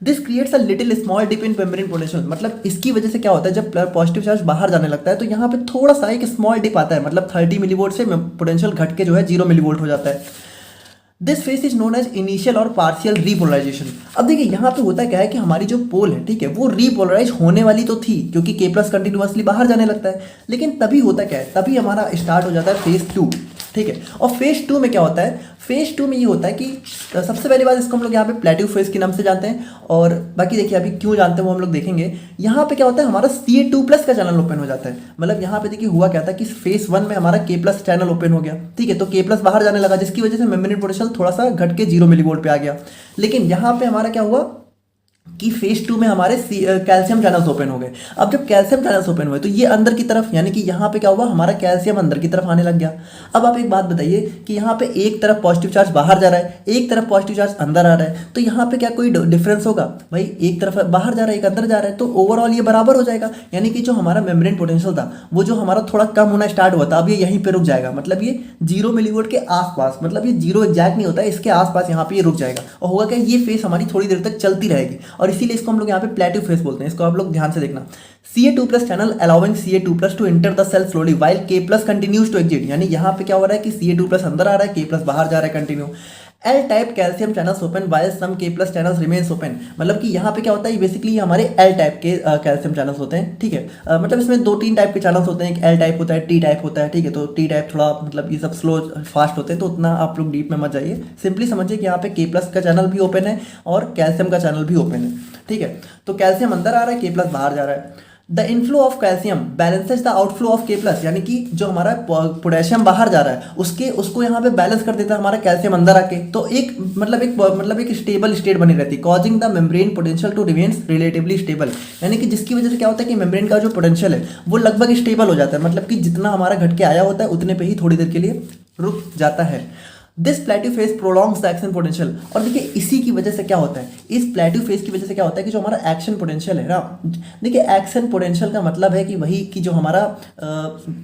this creates a little small dip in membrane potential. मतलब इसकी वजह से क्या होता है, जब पॉजिटिव चार्ज बाहर जाने लगता है तो यहाँ पे थोड़ा सा एक स्मॉल डिप आता है, मतलब 30 मिलीवोल्ट से पोटेंशियल घट के जो है 0 मिलीवोल्ट हो जाता है। This phase is known as initial और पार्शियल रीपोलराइजेशन। अब देखिए यहाँ पे होता क्या है कि हमारी जो पोल है, ठीक है, वो रीपोलराइज होने वाली तो थी क्योंकि के प्लस कंटिन्यूसली बाहर जाने लगता है, लेकिन तभी होता क्या है, तभी हमारा स्टार्ट हो जाता है फेज 2, ठीक है। और फेज 2 में क्या होता है, फेज 2 में ये होता है कि सबसे पहली बात इसको हम लोग यहाँ पे प्लेट्यू फेज के नाम से जानते हैं, और बाकी देखिए अभी क्यों जानते हैं वो हम लोग देखेंगे। यहाँ पे क्या होता है, हमारा Ca2+ का चैनल ओपन हो जाता है। मतलब यहाँ पे देखिए हुआ क्या था कि फेज 1 में हमारा K+ चैनल ओपन हो गया, ठीक है, तो K+ बाहर जाने लगा, जिसकी वजह से मेम्ब्रेन पोटेंशियल थोड़ा सा घट के 0 मिलीवोल्ट पे आ गया। लेकिन यहाँ पे हमारा क्या हुआ कि फेज 2 में हमारे कैल्शियम चैनल्स ओपन हो गए। अब जब कैल्शियम चैनल्स ओपन हुए तो ये अंदर की तरफ, यानी कि यहाँ पे क्या हुआ, हमारा कैल्शियम अंदर की तरफ आने लग गया। अब आप एक बात बताइए कि यहाँ पे एक तरफ पॉजिटिव चार्ज बाहर जा रहा है, एक तरफ पॉजिटिव चार्ज अंदर आ रहा है, तो यहाँ पे क्या कोई डिफरेंस होगा भाई? एक तरफ बाहर जा रहा है, एक अंदर जा रहा है, तो ओवरऑल ये बराबर हो जाएगा। यानी कि जो हमारा मेम्ब्रेन पोटेंशियल था वो जो हमारा थोड़ा कम होना स्टार्ट हुआ था, अब ये यहीं पे रुक जाएगा। मतलब ये 0 मिलीवोल्ट के आसपास, मतलब ये 0 एग्जैक्ट नहीं होता है, इसके आसपास यहाँ पे ये रुक जाएगा। और होगा क्या, ये फेस हमारी थोड़ी देर तक चलती रहेगी, और इसीलिए इसको हम लोग यहाँ पे प्लेट्यू फेस बोलते हैं। इसको आप लोग ध्यान से देखना। Ca2+ channel allowing Ca2+ to enter the cell slowly while K+ continues to exit। यानी यहाँ पे क्या हो रहा है कि Ca2+ अंदर आ रहा है, K+ बाहर जा रहा है continue. L type calcium channels open while some K+ channels remains open. मतलब कि यहाँ पे क्या होता है, बेसिकली हमारे L टाइप के कैल्शियम चैनल्स होते हैं, ठीक है। मतलब इसमें 2-3 टाइप के चैनल्स होते हैं, एक L टाइप होता है, T टाइप होता है, ठीक है। तो T टाइप थोड़ा मतलब ये सब स्लो फास्ट होते हैं, तो उतना आप लोग डीप में मत जाइए। सिंपली समझिए कि यहाँ पे K+ का चैनल भी ओपन है और कैल्शियम का चैनल भी ओपन है, ठीक है। तो कैल्शियम अंदर आ रहा है, K+ बाहर जा रहा है। The inflow of calcium balances the outflow of K+। यानी कि जो हमारा पोटेशियम बाहर जा रहा है उसको यहाँ पे बैलेंस कर देता है हमारा कैल्शियम अंदर आके। तो एक स्टेबल स्टेट बनी रहती है, causing the membrane potential to remains relatively stable. यानी कि जिसकी वजह से क्या होता है कि मेम्ब्रेन का जो पोटेंशियल है वो लगभग स्टेबल हो जाता है। मतलब कि जितना हमारा घट के आया होता है उतने पे ही थोड़ी देर के लिए रुक जाता है। This plateau phase prolongs the action potential. और देखिए इसी की वजह से क्या होता है, इस प्लेट्यू फेज की वजह से क्या होता है कि जो हमारा एक्शन पोटेंशियल है ना, देखिए एक्शन पोटेंशियल का मतलब है कि वही कि जो हमारा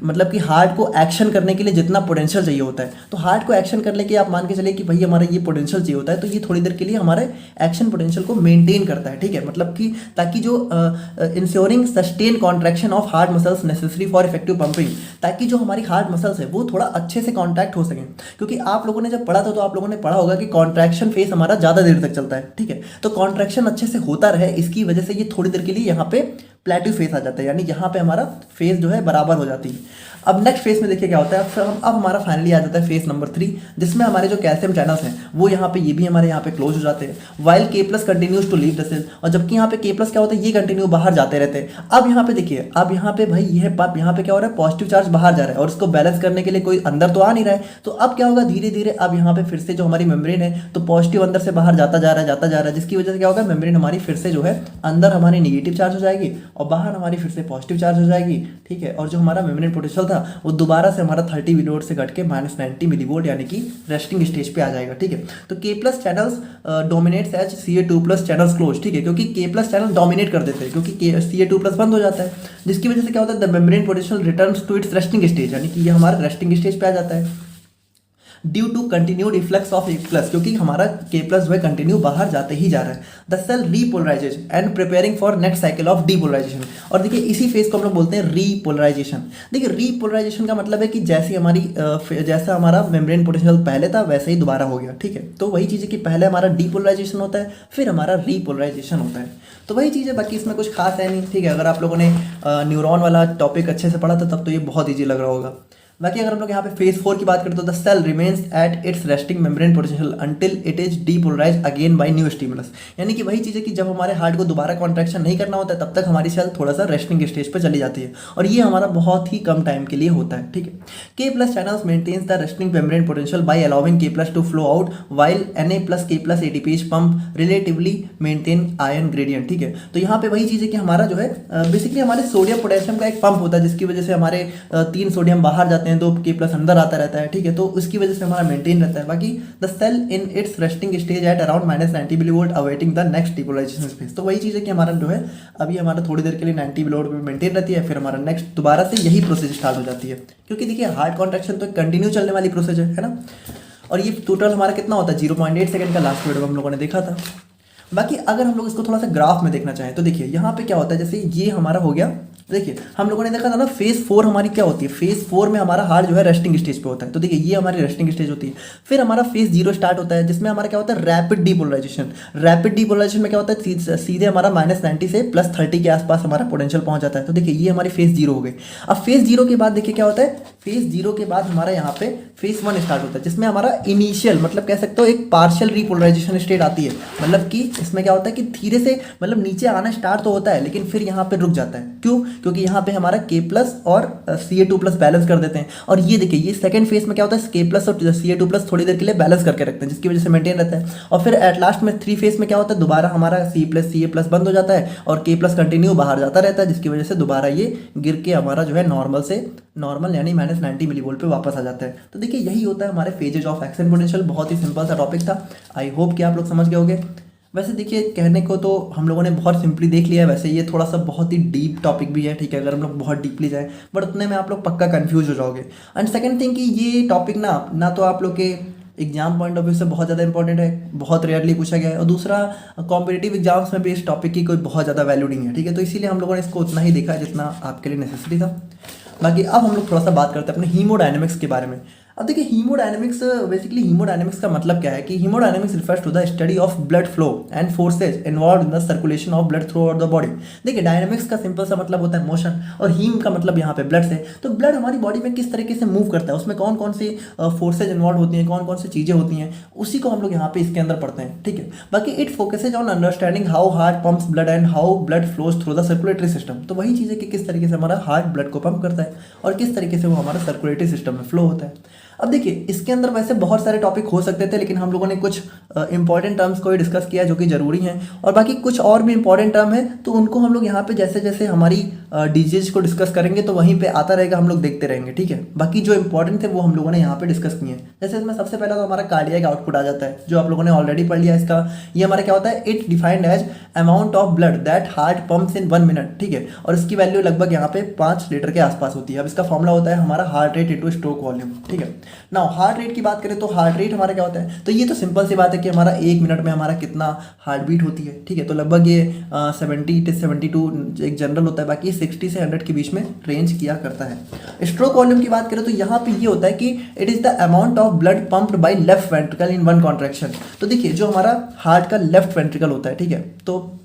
मतलब कि हार्ट को एक्शन करने के लिए जितना पोटेंशियल चाहिए होता है, तो हार्ट को एक्शन करने के आप मान के चलिए कि भाई हमारा ये पोटेंशियल चाहिए होता है, तो ये थोड़ी देर के लिए हमारे एक्शन पोटेंशियल को मेंटेन करता है, ठीक है। मतलब कि ताकि जो ensuring sustain contraction of heart muscles necessary for effective pumping, ताकि जो हमारी हार्ट मसल्स है वो थोड़ा अच्छे से कॉन्ट्रैक्ट हो सकें। क्योंकि आप लोगों ने जब पढ़ा था तो आप लोगों ने पढ़ा होगा कि कॉन्ट्रैक्शन फेस हमारा ज़्यादा देर तक चलता है, ठीक है। तो कॉन्ट्रैक्शन अच्छे से होता रहे, इसकी वजह से ये थोड़ी देर के लिए यहाँ पे प्लेट्यू फेस आ जाता है, यानी यहाँ पे हमारा फेस जो है बराबर हो जाती है। अब नेक्स्ट फेस में देखिए क्या होता है, अब हमारा फाइनली आ जाता है फेस नंबर 3, जिसमें हमारे जो कैल्शियम चैनल्स हैं वो यहाँ पे ये भी हमारे यहाँ पे क्लोज हो जाते हैं, while K+ continues to leave the cell. और जबकि यहाँ पे K+ क्या होता है, ये कंटिन्यू बाहर जाते रहते हैं। अब यहाँ पे देखिए, अब यहाँ पे भाई ये यहाँ पे क्या हो रहा है, पॉजिटिव चार्ज बाहर जा रहा है और इसको बैलेंस करने के लिए कोई अंदर तो आ नहीं रहा है। तो अब क्या होगा, धीरे धीरे अब यहाँ पे फिर से जो हमारी मेम्ब्रेन है तो पॉजिटिव अंदर से बाहर जाता जा रहा है, जिसकी वजह से क्या होगा, मेम्ब्रेन हमारी फिर से जो है अंदर हमारी नेगेटिव चार्ज हो जाएगी और बाहर हमारी फिर से पॉजिटिव चार्ज हो जाएगी, ठीक है। और जो हमारा मेम्ब्रेन पोटेंशियल था वो दोबारा से हमारा 30 मिलीवोल्ट से घट के -90 मिलीवोल्ट यानी कि रेस्टिंग स्टेज पे आ जाएगा, ठीक है। तो K+ channels dominates as Ca2+ channels close, ठीक है, क्योंकि K+ चैनल डोमिनेट कर देते हैं, क्योंकि Ca2+ बंद हो जाता है, जिसकी वजह से क्या होता है, the membrane potential returns to its resting stage, यानी कि ये हमारा रेस्टिंग स्टेज पे आ जाता है। Due to continued efflux of K+, क्योंकि हमारा K+ जो है कंटिन्यू बाहर जाते ही जा रहा है। The cell repolarises and preparing for next cycle of depolarisation. और देखिए इसी फेज को हम लोग बोलते हैं रीपोलराइजेशन। देखिए रीपोलराइजेशन का मतलब है कि जैसा हमारा मेम्ब्रेन पोटेंशियल पहले था वैसे ही दोबारा हो गया, ठीक है। तो वही चीज़ है कि पहले हमारा डीपोलराइजेशन होता है, फिर हमारा रीपोलराइजेशन होता है। तो वही चीज़ है, बाकी इसमें कुछ खास है नहीं, ठीक है। अगर आप लोगों ने न्यूरॉन वाला टॉपिक अच्छे से पढ़ा था तब तो ये बहुत ईजी लग रहा होगा। बाकी अगर हम लोग यहाँ पे फेज 4 की बात करें तो the cell remains at its resting membrane potential until it is depolarize again by new stimulus. यानी कि वही चीज़ है कि जब हमारे हार्ट को दोबारा कॉन्ट्रैक्शन नहीं करना होता है तब तक हमारी सेल थोड़ा सा रेस्टिंग स्टेज पे चली जाती है, और ये हमारा बहुत ही कम टाइम के लिए होता है, ठीक है। K+ channels maintains the resting membrane potential by allowing K+ to flow out while Na+ K+ ATPase pump relatively maintain ion gradient, ठीक है। तो यहाँ पे वही चीज़ है कि हमारा जो है बेसिकली हमारे सोडियम पोटेशियम का एक पंप होता है, जिसकी वजह से हमारे 3 सोडियम बाहर जाते हैं, 2 K+ अंदर आता रहता है, ठीक है। तो उसकी वजह से हमारा मेंटेन रहता है। बाकी the cell in its resting stage at around -90 millivolt awaiting the next depolarization phase. तो वही चीज़ है कि हमारा जो है अभी हमारा थोड़ी देर के लिए 90 मिलीवोल्ट पे मेंटेन रहती है, फिर हमारा नेक्स्ट दोबारा से यही प्रोसेस स्टार्ट हो जाती है, क्योंकि देखिए हार्ट कॉन्ट्रैक्शन तो कंटिन्यू चलने वाली प्रोसेस है ना। और ये टोटल हमारा कितना होता है, 0.8 सेकंड का लास्ट वीडियो हम लोगों ने देखा था। बाकी अगर हम लोग इसको थोड़ा सा ग्राफ में देखना चाहें तो देखिए यहाँ पे क्या होता है, जैसे ये हमारा हो गया देखिए हम लोगों ने देखा था ना फेज 4 हमारी क्या होती है, फेज 4 में हमारा हार्ट जो है रेस्टिंग स्टेज पे होता है। तो देखिए ये हमारी रेस्टिंग स्टेज होती है। फिर हमारा फेज 0 स्टार्ट होता है जिसमें हमारा क्या होता है, रैपिड डीपोलराइजेशन। रैपिड डीपोलराइजेशन में क्या होता है, सीधे हमारा -90 से +30 के आसपास हमारा पोटेंशियल पहुंच जाता है। तो देखिए ये हमारी फेज 0 हो गई। अब फेज 0 के बाद देखिए क्या होता है, फेज 0 के बाद हमारा यहाँ पे फेज 1 स्टार्ट होता है जिसमें हमारा इनिशियल मतलब कह सकते हो एक पार्शियल रीपोलराइजेशन स्टेट आती है। मतलब कि इसमें क्या होता है कि धीरे से मतलब नीचे आना स्टार्ट तो होता है लेकिन फिर यहाँ पे रुक जाता है। क्यों? क्योंकि यहाँ पे हमारा K+ और Ca2+ बैलेंस कर देते हैं। और ये देखिए ये सेकंड फेज में क्या होता है, K+ और Ca2+ थोड़ी देर के लिए बैलेंस करके रखते हैं जिसकी वजह से मेंटेन रहता है। और फिर एट लास्ट में 3 फेज में क्या होता है, दोबारा हमारा C+Ca+ बंद हो जाता है और K+ कंटिन्यू बाहर जाता रहता है जिसकी वजह से दोबारा ये गिर के हमारा जो है नॉर्मल से नॉर्मल यानी -90 मिलीवोल्ट पे वापस आ जाता है। तो देखिए यही होता है हमारे फेजेज ऑफ एक्शन पोटेंशियल। बहुत ही सिंपल सा टॉपिक था, आई होप कि आप लोग समझ गए होंगे। वैसे देखिए कहने को तो हम लोगों ने बहुत सिंपली देख लिया है, वैसे ये थोड़ा सा बहुत ही डीप टॉपिक भी है, ठीक है, अगर हम लोग बहुत डीपली जाएं, बट उतने में आप लोग पक्का कंफ्यूज हो जाओगे। एंड सेकंड थिंग कि ये टॉपिक ना तो आप लोग के एग्जाम पॉइंट ऑफ व्यू से बहुत ज़्यादा इंपॉर्टेंट है, बहुत रेयरली पूछा गया है, और दूसरा कॉम्पिटिटिव एग्जाम्स में भी इस टॉपिक की कोई बहुत ज़्यादा वैल्यू नहीं है, ठीक है। तो इसीलिए हम लोगों ने इसको उतना ही देखा है जितना आपके लिए नेसेसरी था। बाकी अब हम लोग थोड़ा सा बात करते हैं अपने हीमोडायनेमिक्स के बारे में। अब देखिए हीमोडायनेमिक्स, बेसिकली हीमोडायनेमिक्स का मतलब क्या है कि hemodynamics refers to the study of blood flow and forces involve in the circulation of blood throughout the body. देखिए डायनेमिक्स का सिंपल सा मतलब होता है मोशन, और हीम का मतलब यहाँ पे ब्लड से। तो ब्लड हमारी बॉडी में किस तरीके से मूव करता है, उसमें कौन कौन सी फोर्सेज इन्वॉल्व होती हैं, कौन कौन सी चीज़ें होती हैं, उसी को हम लोग यहाँ पे इसके अंदर पढ़ते हैं, ठीक है। बाकी it focuses on understanding how heart pumps blood and how blood flows through the circulatory system. तो वही चीज़ है कि किस तरीके से हमारा हार्ट ब्लड को पंप करता है और किस तरीके से वो हमारा सर्कुलेटरी सिस्टम में फ्लो होता है। अब देखिए इसके अंदर वैसे बहुत सारे टॉपिक हो सकते थे लेकिन हम लोगों ने कुछ इंपॉर्टेंट टर्म्स को ही डिस्कस किया जो कि ज़रूरी हैं, और बाकी कुछ और भी इंपॉर्टेंट टर्म है तो उनको हम लोग यहाँ पे जैसे जैसे हमारी डिजीज को डिस्कस करेंगे तो वहीं पे आता रहेगा, हम लोग देखते रहेंगे, ठीक है। बाकी जो इंपॉर्टेंट थे वो हम लोगों ने यहाँ पे डिस्कस किए हैं। जैसे इसमें सबसे पहला तो हमारा कार्डियक आउटपुट आ जाता है जो आप लोगों ने ऑलरेडी पढ़ लिया इसका। ये हमारा क्या होता है, it defined as amount of blood that heart pumps in 1 minute, ठीक है। और इसकी वैल्यू लगभग यहाँ पे 5 लीटर के आसपास होती है। अब इसका फॉर्मूला होता है हमारा heart rate into stroke volume, ठीक है। नाउ हार्ट रेट की बात करें तो हार्ट रेट हमारा क्या होता है, तो ये तो सिंपल सी बात है कि हमारा 1 मिनट में हमारा कितना हार्ट बीट होती है, ठीक है। तो लगभग ये 70 to 72 एक जनरल होता है, बाकी 60 से 100 के बीच में रेंज किया करता है। स्ट्रोक वॉल्यूम की बात करें तो यहाँ पे ये होता है कि it is the amount of blood pumped by left ventricle in 1 contraction. तो देखिए जो हमारा हार्ट का लेफ्ट वेंट्रिकल होता है, ठीक है, तो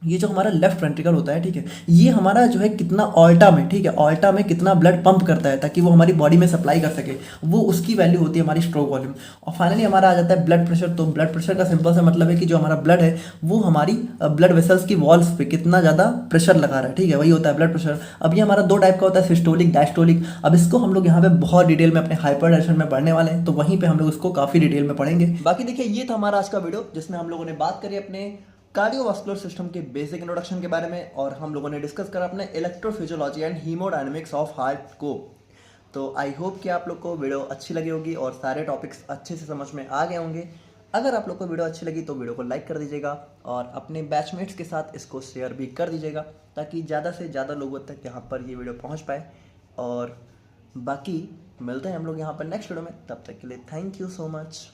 ये जो हमारा लेफ्ट वेंट्रिकल होता है, ठीक है, ये हमारा जो है कितना ऑल्टा में, ठीक है, ऑल्टा में कितना ब्लड पंप करता है ताकि वो हमारी बॉडी में सप्लाई कर सके, वो उसकी वैल्यू होती है हमारी स्ट्रोक वॉल्यूम। और फाइनली हमारा आ जाता है ब्लड प्रेशर। तो ब्लड प्रेशर का सिंपल सा मतलब है कि जो हमारा ब्लड है वो हमारी ब्लड वेसल्स की वॉल्स पे कितना ज़्यादा प्रेशर लगा रहा है, ठीक है, वही होता है ब्लड प्रेशर। अब ये हमारा 2 टाइप का होता है, सिस्टोलिक, डायस्टोलिक। अब इसको हम लोग यहाँ पे बहुत डिटेल में अपने हाइपरटेंशन में पढ़ने वाले हैं, तो वहीं पे हम लोग इसको काफ़ी डिटेल में पढ़ेंगे। बाकी देखिए ये था हमारा आज का वीडियो जिसमें हम लोगों ने बात करी अपने कार्डियोवास्कुलर सिस्टम के बेसिक इंट्रोडक्शन के बारे में, और हम लोगों ने डिस्कस करा अपने electrophysiology and haemodynamics of heart को। तो आई होप कि आप लोग को वीडियो अच्छी लगी होगी और सारे टॉपिक्स अच्छे से समझ में आ गए होंगे। अगर आप लोग को वीडियो अच्छी लगी तो वीडियो को लाइक कर दीजिएगा और अपने बैचमेट्स के साथ इसको शेयर भी कर दीजिएगा ताकि ज़्यादा से ज़्यादा लोगों तक यहाँ पर ये वीडियो पहुँच पाए। और बाकी मिलते हैं हम लोग यहाँ पर नेक्स्ट वीडियो में, तब तक के लिए थैंक यू सो मच।